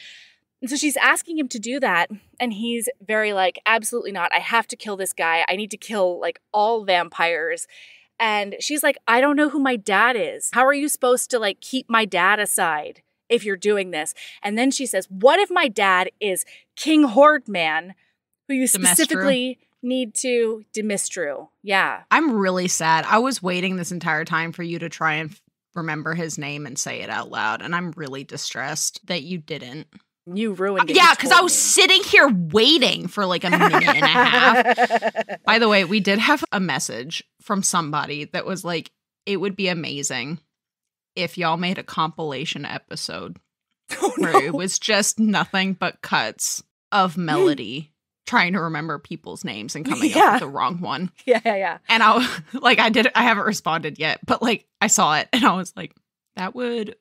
And so she's asking him to do that. And he's very like, absolutely not. I have to kill this guy. I need to kill like all vampires. And she's like, I don't know who my dad is. How are you supposed to like keep my dad aside if you're doing this? And then she says, what if my dad is King Horde Man, who you specifically need to Demistru? Yeah. I'm really sad. I was waiting this entire time for you to try and remember his name and say it out loud. And I'm really distressed that you didn't. You ruined it. Yeah, because I was sitting here waiting for like a minute and a half. By the way, we did have a message from somebody that was like, it would be amazing if y'all made a compilation episode where it was just nothing but cuts of Melody trying to remember people's names and coming up with the wrong one. Yeah. And I haven't responded yet, but like I saw it and I was like, that would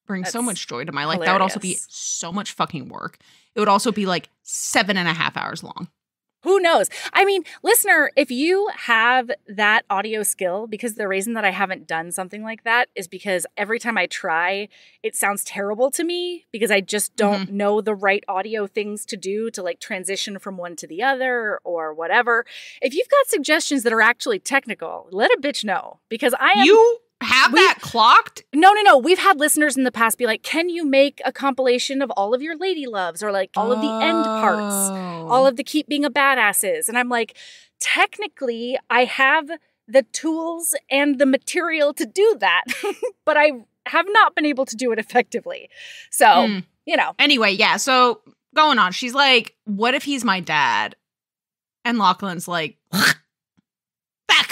bring so much joy to my life. Hilarious. That would also be so much fucking work. It would also be like 7.5 hours long. Who knows? I mean, listener, if you have that audio skill, because the reason that I haven't done something like that is because every time I try, it sounds terrible to me because I just don't know the right audio things to do to like transition from one to the other or whatever. If you've got suggestions that are actually technical, let a bitch know because I am... You have that clocked? No. We've had listeners in the past be like, can you make a compilation of all of your lady loves or like all of the end parts, all of the keep being a badasses? And I'm like, technically, I have the tools and the material to do that, but I have not been able to do it effectively. So, you know. Anyway, yeah. So going on, she's like, what if he's my dad? And Lachlan's like, fuck.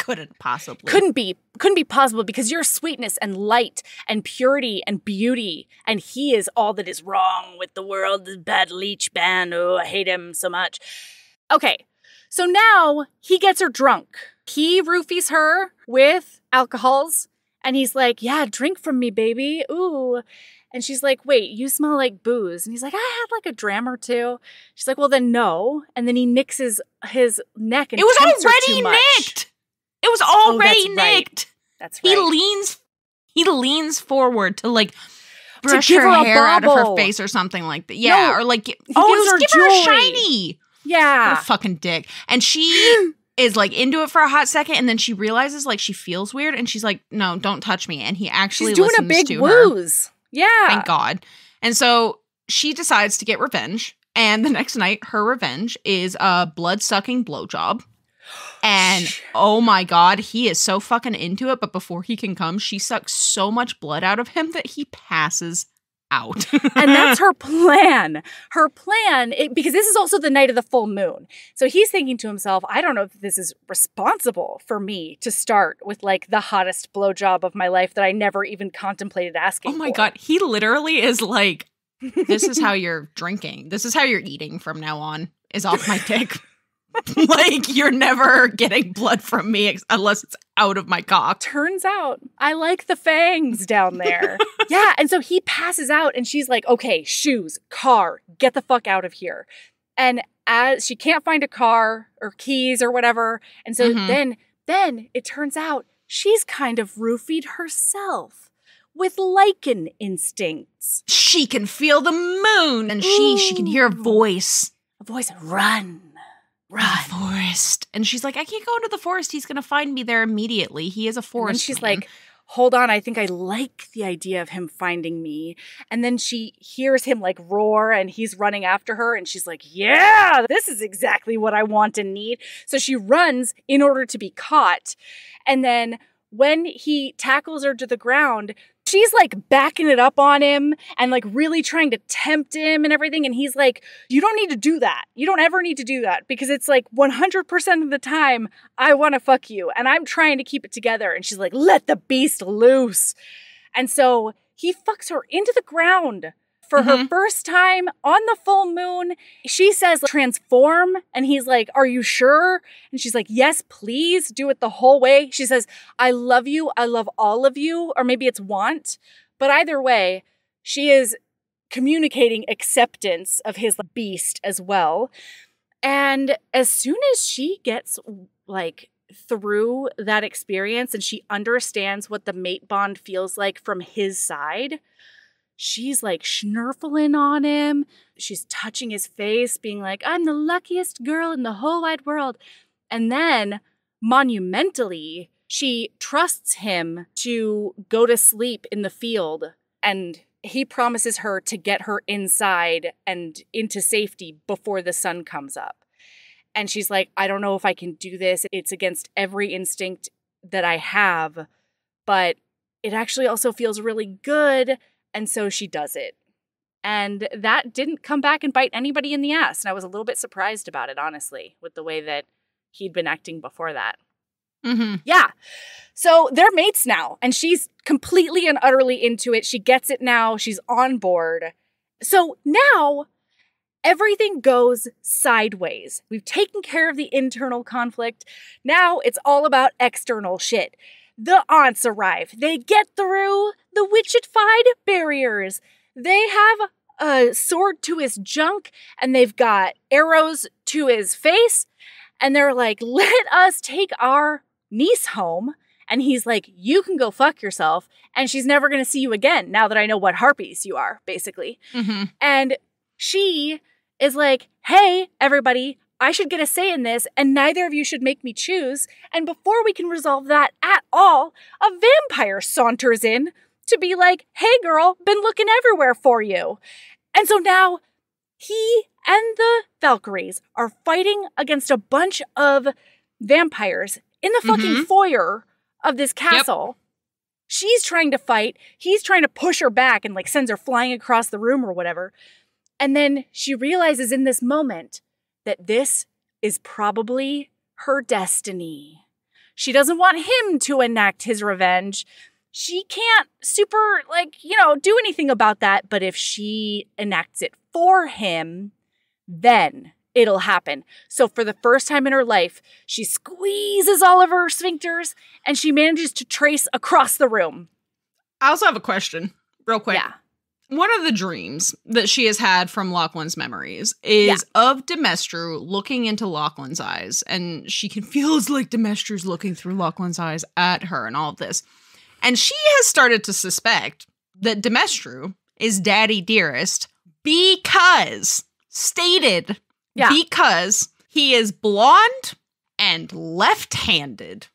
couldn't possibly. Couldn't be possible because you're sweetness and light and purity and beauty, and he is all that is wrong with the world, this bad leech man. Oh, I hate him so much. Okay, so now he gets her drunk. He roofies her with alcohols, and he's like, yeah, drink from me, baby. Ooh. And she's like, wait, you smell like booze. And he's like, I had like a dram or two. She's like, well, then no. And then he nicks his neck and it was tempts her already too much. nicked. It was already nicked. That's right. He leans forward to like brush give her her a hair out of her bauble. face or something like that. Yeah, No, or like, gives give her a joy. shiny. Yeah. What a fucking dick. And she is like into it for a hot second, and then she realizes like she feels weird, and she's like, no, don't touch me. And he actually She's doing a listens big to her. wooze. Yeah. Thank God. And so she decides to get revenge. And the next night, her revenge is a blood-sucking blowjob. And oh my God, he is so fucking into it. But before he can come, she sucks so much blood out of him that he passes out. And that's her plan. Her plan, because this is also the night of the full moon. So he's thinking to himself, I don't know if this is responsible for me to start with like the hottest blowjob of my life that I never even contemplated asking Oh my for. God. He literally is like, this is how you're drinking. This is how you're eating from now on, is off my dick. Like, you're never getting blood from me unless it's out of my cock. Turns out I like the fangs down there. Yeah, and so he passes out and she's like, okay, shoes, car, get the fuck out of here. And as she can't find a car or keys or whatever, and so then it turns out she's kind of roofied herself with lichen instincts. She can feel the moon, and she can hear a voice. A voice, run. Forest. And she's like, I can't go into the forest. He's going to find me there immediately. He is a forest. And she's man. like, hold on, I think I like the idea of him finding me. And then she hears him like roar and he's running after her. And she's like, yeah, this is exactly what I want and need. So she runs in order to be caught. And then when he tackles her to the ground, she's like backing it up on him and like really trying to tempt him and everything. And he's like, you don't need to do that. You don't ever need to do that because it's like 100% of the time I want to fuck you and I'm trying to keep it together. And she's like, let the beast loose. And so he fucks her into the ground for her first time on the full moon. She says, transform. And he's like, are you sure? And she's like, yes, please do it the whole way. She says, I love you. I love all of you. Or maybe it's want. But either way, she is communicating acceptance of his beast as well. And as soon as she gets like through that experience and she understands what the mate bond feels like from his side, she's like schnurfling on him. She's touching his face, being like, I'm the luckiest girl in the whole wide world. And then, monumentally, she trusts him to go to sleep in the field. And he promises her to get her inside and into safety before the sun comes up. And she's like, I don't know if I can do this. It's against every instinct that I have. But it actually also feels really good. And so she does it. And that didn't come back and bite anybody in the ass. And I was a little bit surprised about it, honestly, with the way that he'd been acting before that. Yeah. So they're mates now. And she's completely and utterly into it. She gets it now. She's on board. So now everything goes sideways. We've taken care of the internal conflict. Now it's all about external shit. The aunts arrive. They get through the witchified barriers. They have a sword to his junk, and they've got arrows to his face. And they're like, let us take our niece home. And he's like, you can go fuck yourself. And she's never going to see you again now that I know what harpies you are, basically. And she is like, hey, everybody, I should get a say in this, and neither of you should make me choose. And before we can resolve that at all, a vampire saunters in to be like, hey girl, been looking everywhere for you. And so now he and the Valkyries are fighting against a bunch of vampires in the fucking foyer of this castle. She's trying to fight. He's trying to push her back and like sends her flying across the room or whatever. And then she realizes in this moment that this is probably her destiny. She doesn't want him to enact his revenge. She can't super, do anything about that. But if she enacts it for him, then it'll happen. So for the first time in her life, she squeezes all of her sphincters and she manages to trace across the room. I also have a question, real quick. Yeah. One of the dreams that she has had from Lachlan's memories is of Demestru looking into Lachlan's eyes, and she can feel it's like Demestru's looking through Lachlan's eyes at her and all of this. And she has started to suspect that Demestru is Daddy Dearest because he is blonde and left-handed.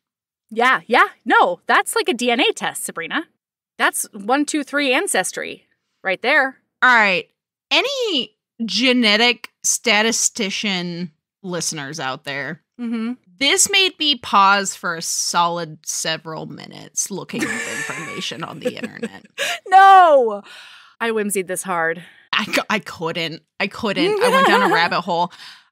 Yeah. No, that's like a DNA test, Sabrina. That's 1, 2, 3 ancestry right there. All right. Any genetic statistician listeners out there? Mm-hmm. This made me pause for a solid several minutes looking up information on the internet. No! I whimsied this hard. I couldn't. I went down a rabbit hole.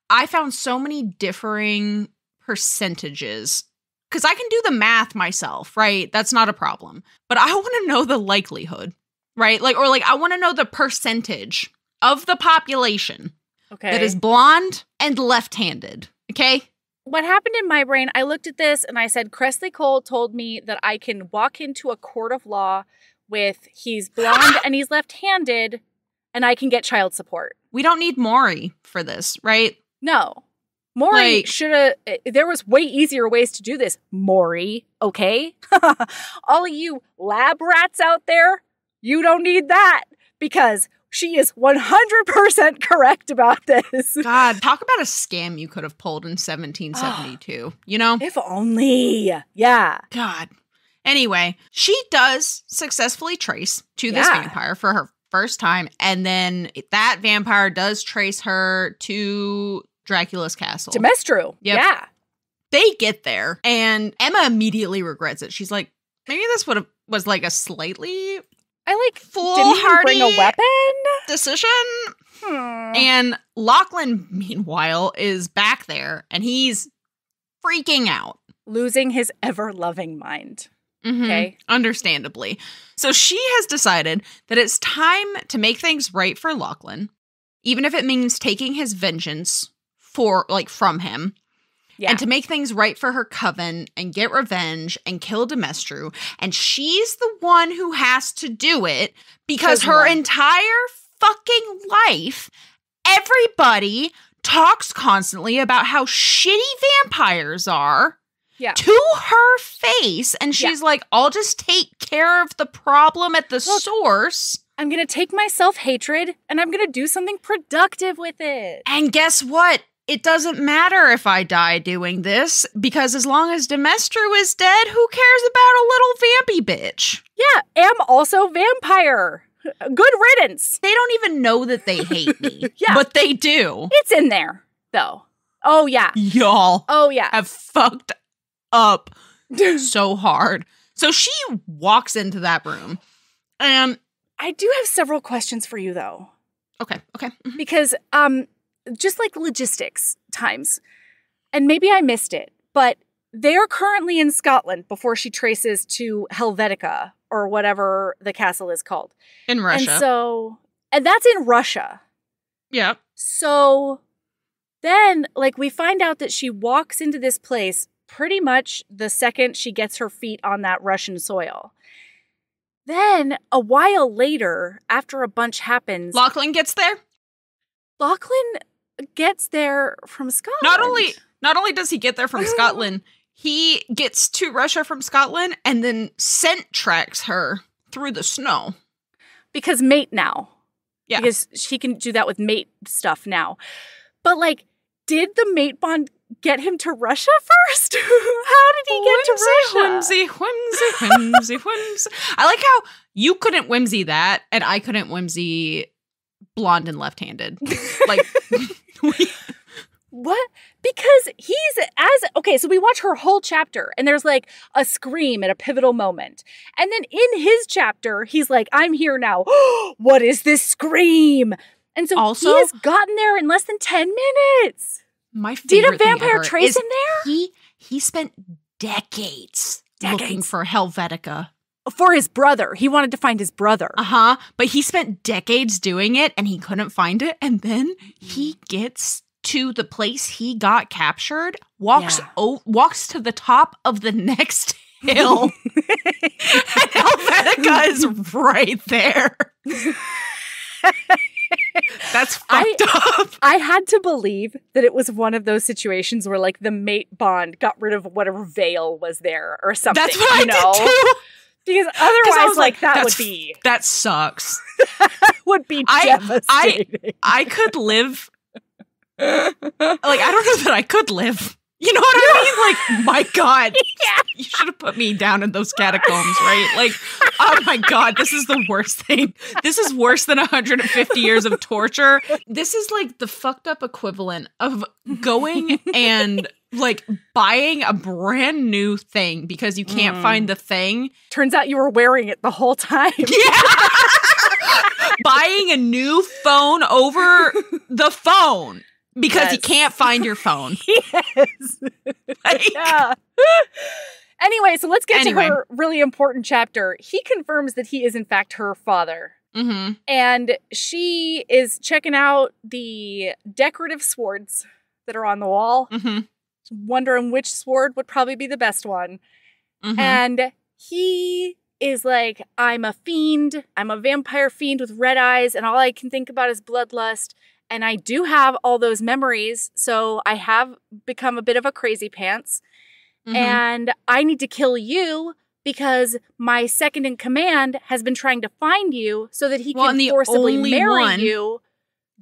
I found so many differing percentages because I can do the math myself, right? That's not a problem. But I want to know the likelihood, right? I want to know the percentage of the population that is blonde and left-handed, okay? What happened in my brain, I looked at this and I said, Kresley Cole told me that I can walk into a court of law with he's blonde and he's left-handed and I can get child support. We don't need Maury for this, right? No. Maury should have, there was way easier ways to do this, Maury, okay? All of you lab rats out there, you don't need that because she is 100% correct about this. God, talk about a scam you could have pulled in 1772, you know? If only. Yeah. God. Anyway, she does successfully trace to this vampire for her first time, and then that vampire does trace her to Dracula's castle. Demestru. Yep. Yeah. They get there, and Emma immediately regrets it. She's like, maybe this was like a slightly... didn't even bring a weapon? Decision. And Lachlan, meanwhile, is back there, and he's freaking out. Losing his ever-loving mind. Mm-hmm. Okay. Understandably. So she has decided that it's time to make things right for Lachlan, even if it means taking his vengeance from him. Yeah. And to make things right for her coven and get revenge and kill Demestru. And she's the one who has to do it because her entire fucking life, everybody talks constantly about how shitty vampires are to her face. And she's like, I'll just take care of the problem at the source. I'm going to take my self-hatred and I'm going to do something productive with it. And guess what? It doesn't matter if I die doing this, because as long as Demestru is dead, who cares about a little vampy bitch? Yeah, am also vampire. Good riddance. They don't even know that they hate me. But they do. It's in there, though. Oh, yeah. Y'all. Oh, yeah. Have fucked up so hard. So she walks into that room. I do have several questions for you, though. Okay. Mm-hmm. Because, just like logistics times, and maybe I missed it, but they are currently in Scotland before she traces to Helvetica or whatever the castle is called. In Russia. And that's in Russia. Yeah. So then, we find out that she walks into this place pretty much the second she gets her feet on that Russian soil. Then, a while later, after a bunch happens... Lachlan gets there? Lachlan gets there from Scotland. Not only does he get there from Scotland, he gets to Russia from Scotland and then scent tracks her through the snow. Because mate now. Yeah. Because she can do that with mate stuff now. But did the mate bond get him to Russia first? How did he get to Russia? Whimsy. I like how you couldn't whimsy that and I couldn't whimsy blonde and left-handed. What? Because so we watch her whole chapter and there's a scream at a pivotal moment. And then in his chapter, he's like, I'm here now. What is this scream? And so he has gotten there in less than 10 minutes. My favorite Did a vampire trace him there? He spent decades looking for Helvetica. For his brother. He wanted to find his brother. But he spent decades doing it and he couldn't find it. And then he gets to the place he got captured, walks to the top of the next hill. And Helvetica is right there. That's fucked up. I had to believe that it was one of those situations where like the mate bond got rid of whatever veil was there or something. That's what I did too. Because otherwise, I was like, that sucks. That would be devastating. I could live. I don't know that I could live. You know what I mean? Like, my God. You should have put me down in those catacombs, right? Like, oh my God, this is the worst thing. This is worse than 150 years of torture. This is like the fucked up equivalent of going and like buying a brand new thing because you can't find the thing. Turns out you were wearing it the whole time. Yeah. Buying a new phone over the phone. Because you can't find your phone. Yes. Yeah. Anyway, so let's get to her really important chapter. He confirms that he is, in fact, her father. Mm-hmm. And she is checking out the decorative swords that are on the wall. Mm-hmm. Wondering which sword would probably be the best one. Mm-hmm. And he is like, I'm a fiend. I'm a vampire fiend with red eyes. And all I can think about is bloodlust. And I do have all those memories, so I have become a bit of a crazy pants. Mm-hmm. And I need to kill you because my second in command has been trying to find you so that he can forcibly marry you.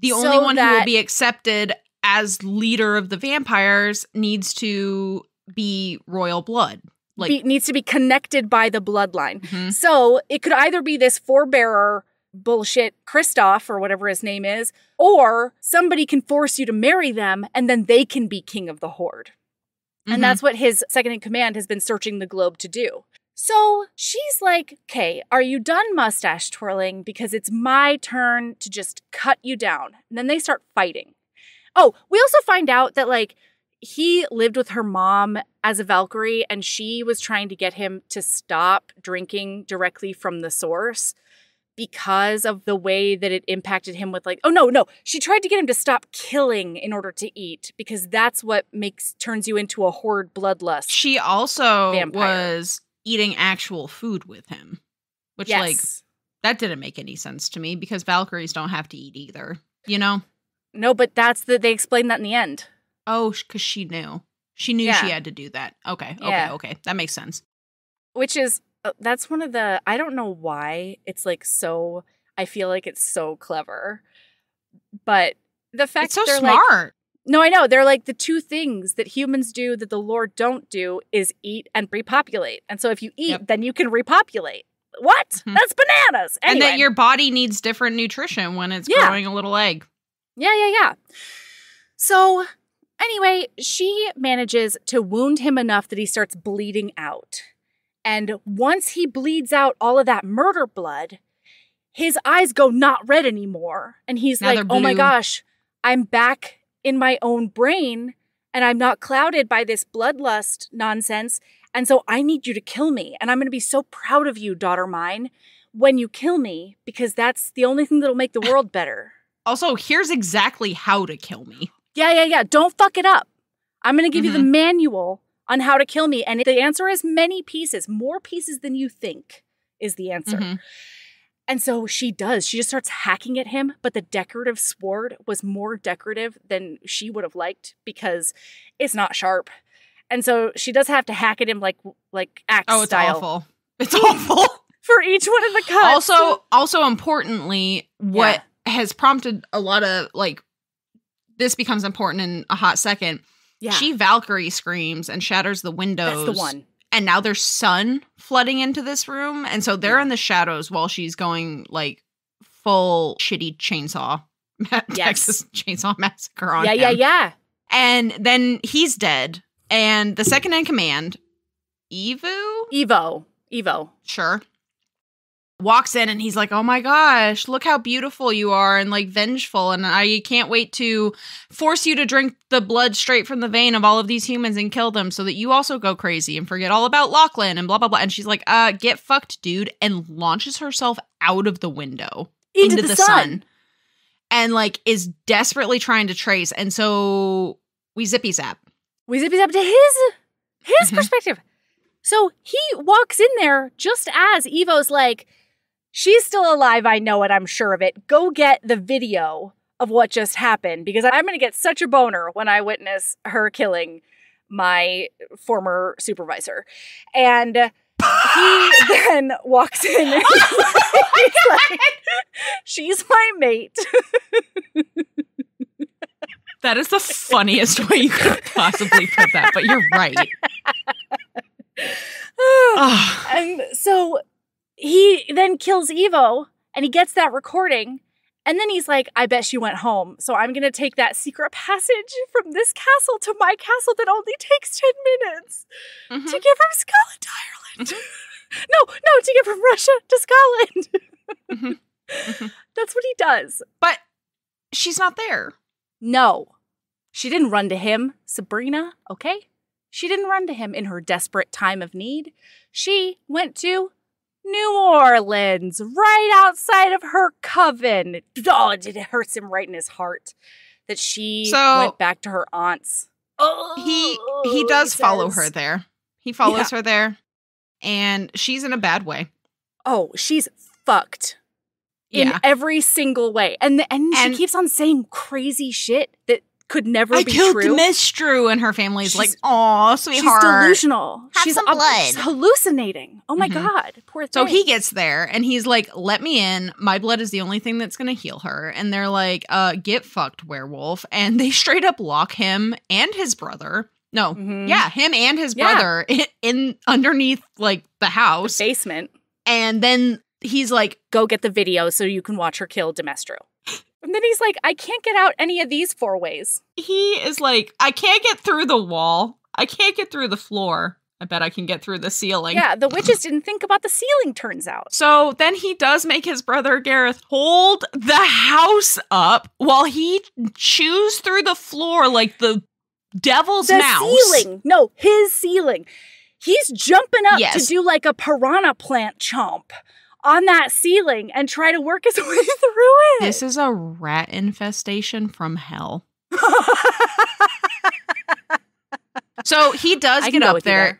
The only one who will be accepted as leader of the vampires needs to be royal blood. Needs to be connected by the bloodline. Mm-hmm. So it could either be this forebearer bullshit Kristoff or whatever his name is, or somebody can force you to marry them and then they can be king of the horde. Mm-hmm. And that's what his second in command has been searching the globe to do. So she's like, okay, are you done mustache twirling? Because it's my turn to just cut you down. And then they start fighting. Oh, we also find out that like he lived with her mom as a Valkyrie and she was trying to get him to stop drinking directly from the source because of the way that it impacted him with like, oh, no. She tried to get him to stop killing in order to eat because that's what turns you into a horde bloodlust. She also was eating actual food with him, which like, that didn't make any sense to me because Valkyries don't have to eat either, you know? No, but they explained that in the end. Oh, because she knew. She knew she had to do that. Okay. That makes sense. Which is, that's one of the, I don't know why it's like so, I feel like it's so clever. But the fact it's so they're smart. Like, no, I know. They're like the two things that humans do that the Lord don't do is eat and repopulate. And so if you eat, then you can repopulate. What? Mm-hmm. That's bananas. Anyway. And that your body needs different nutrition when it's growing a little egg. Yeah. So anyway, she manages to wound him enough that he starts bleeding out. And once he bleeds out all of that murder blood, his eyes go not red anymore. And he's like, oh my gosh, I'm back in my own brain and I'm not clouded by this bloodlust nonsense. And so I need you to kill me. And I'm going to be so proud of you, daughter mine, when you kill me, because that's the only thing that'll make the world better. Also, here's exactly how to kill me. Yeah. Don't fuck it up. I'm going to give you the manual on how to kill me. And the answer is many pieces, more pieces than you think is the answer. Mm-hmm. And so she does. She just starts hacking at him. But the decorative sword was more decorative than she would have liked because it's not sharp. And so she does have to hack at him like axe style. Oh, it's awful. It's awful. For each one of the cuts. Also importantly, what has prompted a lot of like, this becomes important in a hot second. Yeah. She Valkyrie screams and shatters the windows. That's the one. And now there's sun flooding into this room. And so they're in the shadows while she's going like full shitty chainsaw. Texas Chainsaw Massacre on him. Yeah. And then he's dead. And the second in command, Evo. Sure. walks in and he's like, oh my gosh, look how beautiful you are and like vengeful. And I can't wait to force you to drink the blood straight from the vein of all of these humans and kill them so that you also go crazy and forget all about Lachlan and blah, blah, blah. And she's like, get fucked, dude. And launches herself out of the window into the sun. And like is desperately trying to trace. And so we zippy zap. We zippy zap to his perspective. So he walks in there just as Evo's like, she's still alive, I know it, I'm sure of it. Go get the video of what just happened because I'm going to get such a boner when I witness her killing my former supervisor. And he then walks in and he's like, she's my mate. That is the funniest way you could possibly put that, but you're right. And so he then kills Evo and he gets that recording and then he's like, I bet she went home. So I'm going to take that secret passage from this castle to my castle that only takes 10 minutes to get from Scotland to Ireland. No, to get from Russia to Scotland. That's what he does. But she's not there. No, she didn't run to him, Sabrina, okay? She didn't run to him in her desperate time of need. She went to New Orleans, right outside of her coven. Oh, it hurts him right in his heart that she went back to her aunt's. Oh, he does follow her there. He follows her there, and she's in a bad way. Oh, she's fucked in every single way. And she keeps on saying crazy shit that could never be true. I killed Mistru, and her family's like, "Aw, sweetheart." She's delusional. Have some blood. She's hallucinating. Oh my God, poor thing. So he gets there, and he's like, "Let me in. My blood is the only thing that's going to heal her." And they're like, "Get fucked, werewolf." And they straight up lock him and his brother. No, him and his brother in underneath like the house, the basement. And then he's like, "Go get the video so you can watch her kill Demestro." And then he's like, I can't get out any of these 4 ways. He is like, I can't get through the wall. I can't get through the floor. I bet I can get through the ceiling. Yeah, the witches didn't think about the ceiling, turns out. So then he does make his brother Gareth hold the house up while he chews through the floor like the devil's mouse. The ceiling. No, his ceiling. He's jumping up to do like a piranha plant chomp on that ceiling and try to work his way through it. This is a rat infestation from hell. So he does get up there.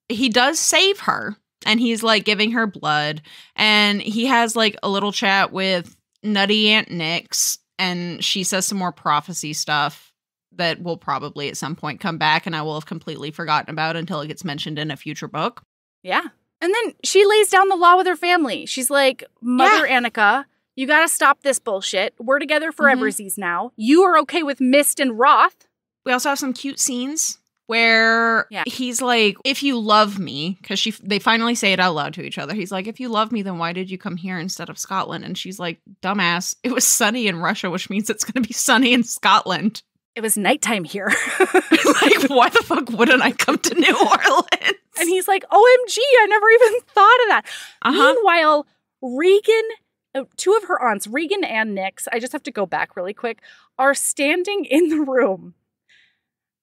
He does save her, and he's like giving her blood, and he has like a little chat with Nutty Aunt Nyx, and she says some more prophecy stuff that will probably at some point come back, and I will have completely forgotten about until it gets mentioned in a future book. Yeah. And then she lays down the law with her family. She's like, Mother Annika, you gotta stop this bullshit. We're together for eversies now. You are okay with Mist and Roth. We also have some cute scenes where he's like, if you love me, because they finally say it out loud to each other. He's like, if you love me, then why did you come here instead of Scotland? And she's like, dumbass, it was sunny in Russia, which means it's going to be sunny in Scotland. It was nighttime here. Like, why the fuck wouldn't I come to New Orleans? And he's like, OMG, I never even thought of that. Meanwhile, Regan, 2 of her aunts, Regan and Nyx, I just have to go back really quick, are standing in the room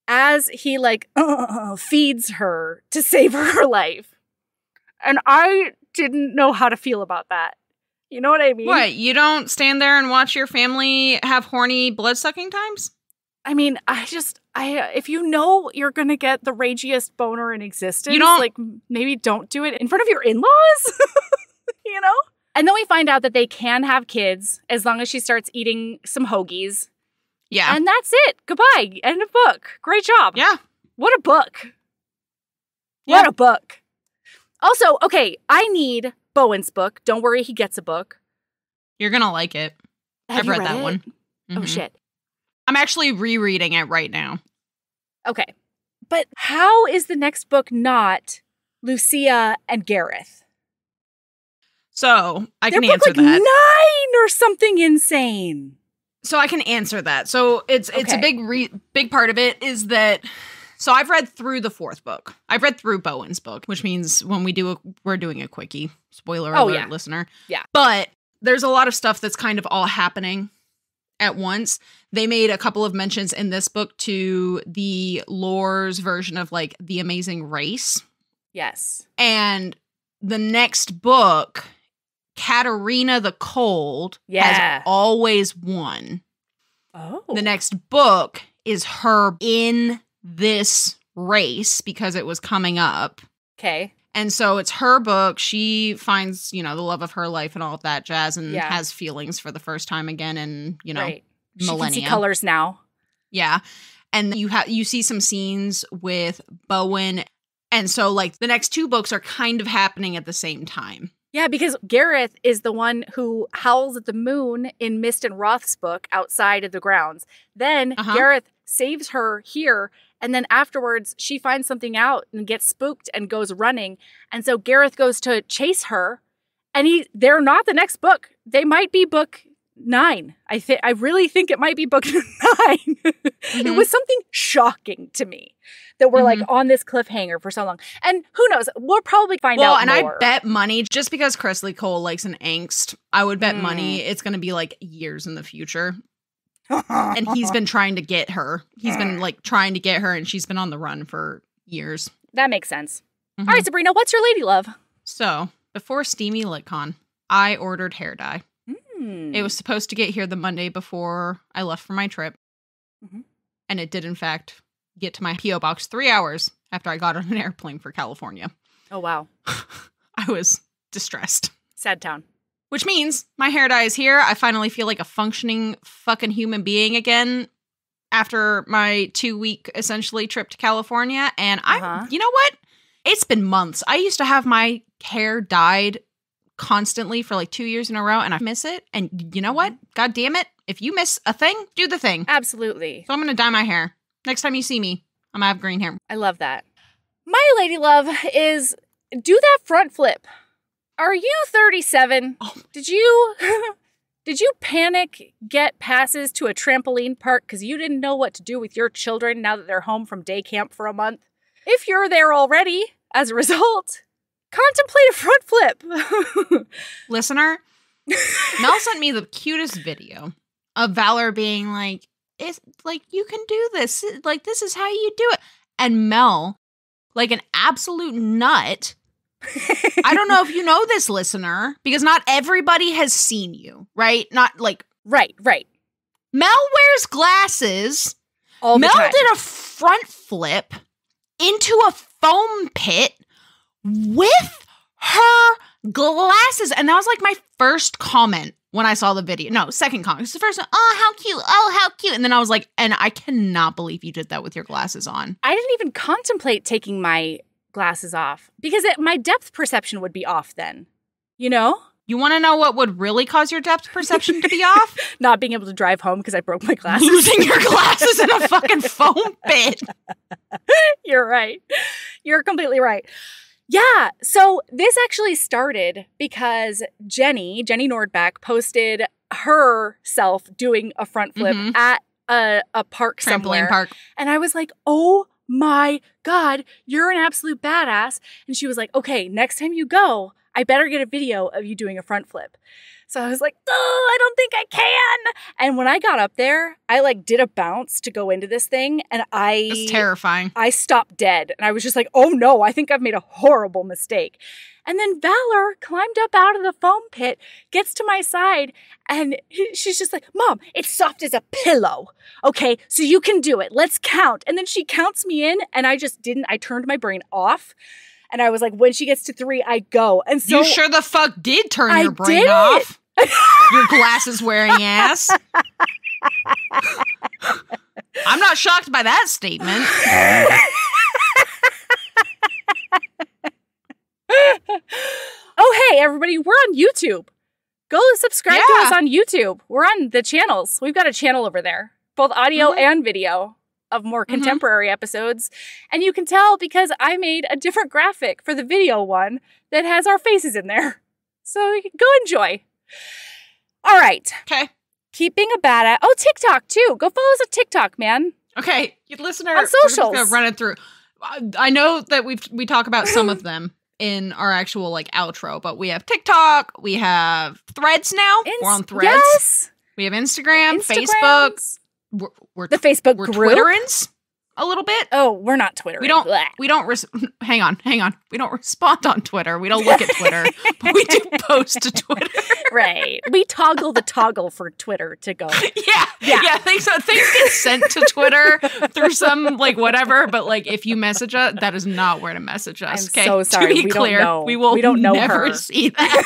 as he like feeds her to save her life. And I didn't know how to feel about that. You know what I mean? What, you don't stand there and watch your family have horny blood-sucking times? I mean, if you know you're going to get the ragiest boner in existence, maybe don't do it in front of your in-laws, you know? And then we find out that they can have kids as long as she starts eating some hoagies. Yeah. And that's it. Goodbye. End of book. Great job. Yeah. What a book. What a book. Also, okay, I need Bowen's book. Don't worry, he gets a book. You're going to like it. I've read that one. Oh, shit. I'm actually rereading it right now. Okay. But how is the next book not Lucia and Gareth? So, I can They're answer like that. 9 or something insane. So, I can answer that. So, it's a big part of it is that So I've read through the 4th book. I've read through Bowen's book, which means when we're doing a quickie. Spoiler alert, listener. Yeah. But there's a lot of stuff that's kind of all happening at once. They made a couple of mentions in this book to the lore's version of like the Amazing Race. Yes. And the next book, Katarina the Cold, has always won. Oh. The next book is her in this race because it was coming up. Okay. And so it's her book. She finds, the love of her life and all of that jazz and has feelings for the first time again in, millennia. She can see colors now. Yeah. And you see some scenes with Bowen. And so like the next 2 books are kind of happening at the same time. Yeah, because Gareth is the one who howls at the moon in Mist and Roth's book outside of the grounds. Then Gareth saves her here. And then afterwards, she finds something out and gets spooked and goes running. And so Gareth goes to chase her. And they're not the next book. They might be book 9. I really think it might be book 9. It was something shocking to me that we're like on this cliffhanger for so long. And who knows? We'll probably find out more. Well, and I bet money, just because Kresley Cole likes an angst, I would bet money it's going to be like years in the future. And he's been trying to get her. He's been like trying to get her, and she's been on the run for years. That makes sense. All right, Sabrina, what's your lady love? So, before Steamy LitCon, I ordered hair dye. It was supposed to get here the Monday before I left for my trip. And it did, in fact, get to my P.O. box 3 hours after I got on an airplane for California. Oh, wow. I was distressed. Sad town. Which means my hair dye is here. I finally feel like a functioning fucking human being again after my 2-week, essentially, trip to California. And you know what? It's been months. I used to have my hair dyed constantly for like 2 years in a row, and I miss it. And you know what? God damn it. If you miss a thing, do the thing. Absolutely. So I'm going to dye my hair. Next time you see me, I'm going to have green hair. I love that. My lady love is do that front flip. Are you 37? Oh. Did you panic get passes to a trampoline park because you didn't know what to do with your children now that they're home from day camp for a month? If you're there already, as a result, contemplate a front flip. Listener, Mel sent me the cutest video of Valor being like, "It's like, you can do this. Like, this is how you do it." And Mel, like an absolute nut, I don't know if you know this, listener, because not everybody has seen you, right? Not like... Right. Mel wears glasses. All the Mel time. did a front flip into a foam pit with her glasses. And that was like my first comment when I saw the video. No, second comment. It's the first one. Oh, how cute. Oh, how cute. And then I was like, and I cannot believe you did that with your glasses on. I didn't even contemplate taking my glasses off because my depth perception would be off then. You know? You want to know what would really cause your depth perception to be off? Not being able to drive home because I broke my glasses. Losing your glasses in a fucking foam pit. You're right. You're completely right. Yeah. So this actually started because Jenny Nordback posted herself doing a front flip at a park somewhere. Trampoline park. And I was like, oh my God, you're an absolute badass. And she was like, okay, next time you go, I better get a video of you doing a front flip. So I was like, oh, I don't think I can. And when I got up there, I like did a bounce to go into this thing. And It's terrifying. I stopped dead. And I was just like, oh no, I think I've made a horrible mistake. And then Valor climbed up out of the foam pit, gets to my side, and she's just like, Mom, it's soft as a pillow. Okay, so you can do it. Let's count. And then she counts me in, and I turned my brain off. And I was like, when she gets to 3, I go. And so you sure the fuck did turn your brain off. Your glasses wearing ass. I'm not shocked by that statement. Oh, hey, everybody, we're on YouTube. Go subscribe to us on YouTube. We're on the channels. We've got a channel over there, both audio and video of more contemporary episodes. And you can tell because I made a different graphic for the video one that has our faces in there. So go enjoy. All right. Okay. Keeping a badass. Oh, TikTok too. Go follow us on TikTok, man. Okay, you listener, on socials. We're just gonna run it through. I know that we talk about some of them in our actual like outro, but we have TikTok, we have Threads now. We're on Threads. Yes. We have Instagram, Facebook. We're the Facebook we're group. Twitterins a little bit. Oh, we're not Twitter. We don't hang on. We don't respond on Twitter. We don't look at Twitter, but we do post to Twitter. Right. We toggle the toggle for Twitter to go. Yeah. Things get sent to Twitter through some like whatever, but like if you message us, that is not where to message us. I'm so sorry. To be clear, don't know. we will never her. see that.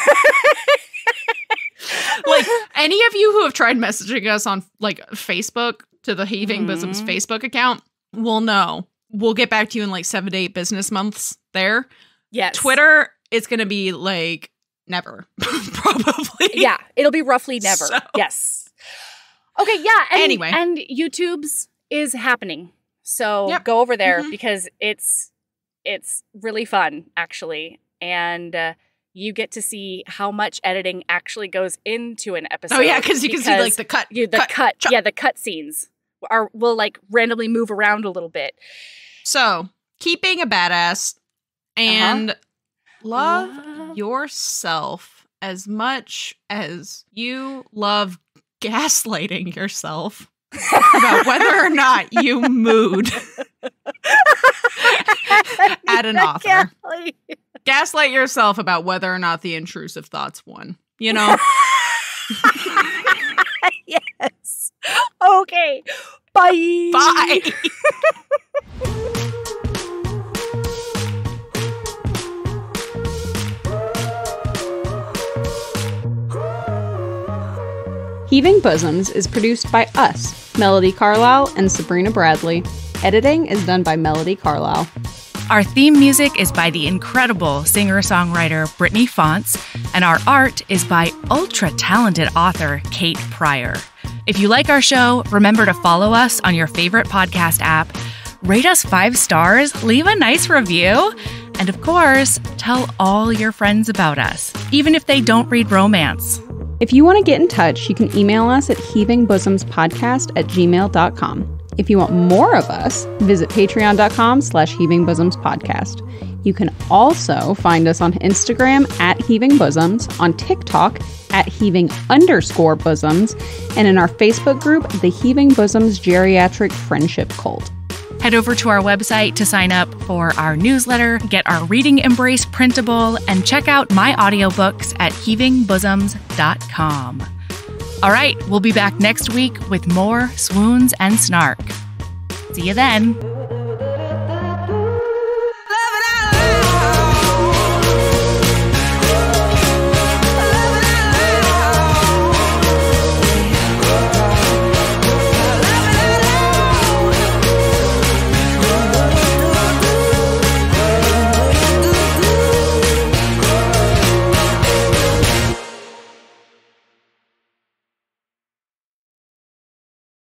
Like any of you who have tried messaging us on like Facebook to the Heaving Bosoms Facebook account will know. We'll get back to you in like 7 to 8 business months there. Yes. Twitter, it's going to be like never, probably. Yeah, it'll be roughly never. So. Yes. Okay, yeah. Anyway. And YouTube's is happening. So go over there because it's really fun, actually. And you get to see how much editing actually goes into an episode. Oh, yeah, because you can see like the cut. The cut scenes will like randomly move around a little bit. So, keep being a badass and love yourself as much as you love gaslighting yourself about whether or not you mood at an author. Gaslight yourself about whether or not the intrusive thoughts won. You know? Yes. Okay. Bye. Bye. Heaving Bosoms is produced by us, Melody Carlisle and Sabrina Bradley. Editing is done by Melody Carlisle. Our theme music is by the incredible singer-songwriter Brittany Fonts, and our art is by ultra-talented author Kate Pryor. If you like our show, remember to follow us on your favorite podcast app, rate us 5 stars, leave a nice review, and of course, tell all your friends about us, even if they don't read romance. If you want to get in touch, you can email us at heavingbosoms.podcast@gmail.com. If you want more of us, visit patreon.com/heavingbosomspodcast. You can also find us on Instagram at Heaving Bosoms, on TikTok at Heaving_Bosoms, and in our Facebook group, the Heaving Bosoms Geriatric Friendship Cult. Head over to our website to sign up for our newsletter, get our Reading Embrace printable, and check out my audiobooks at heavingbosoms.com. All right, we'll be back next week with more swoons and snark. See you then.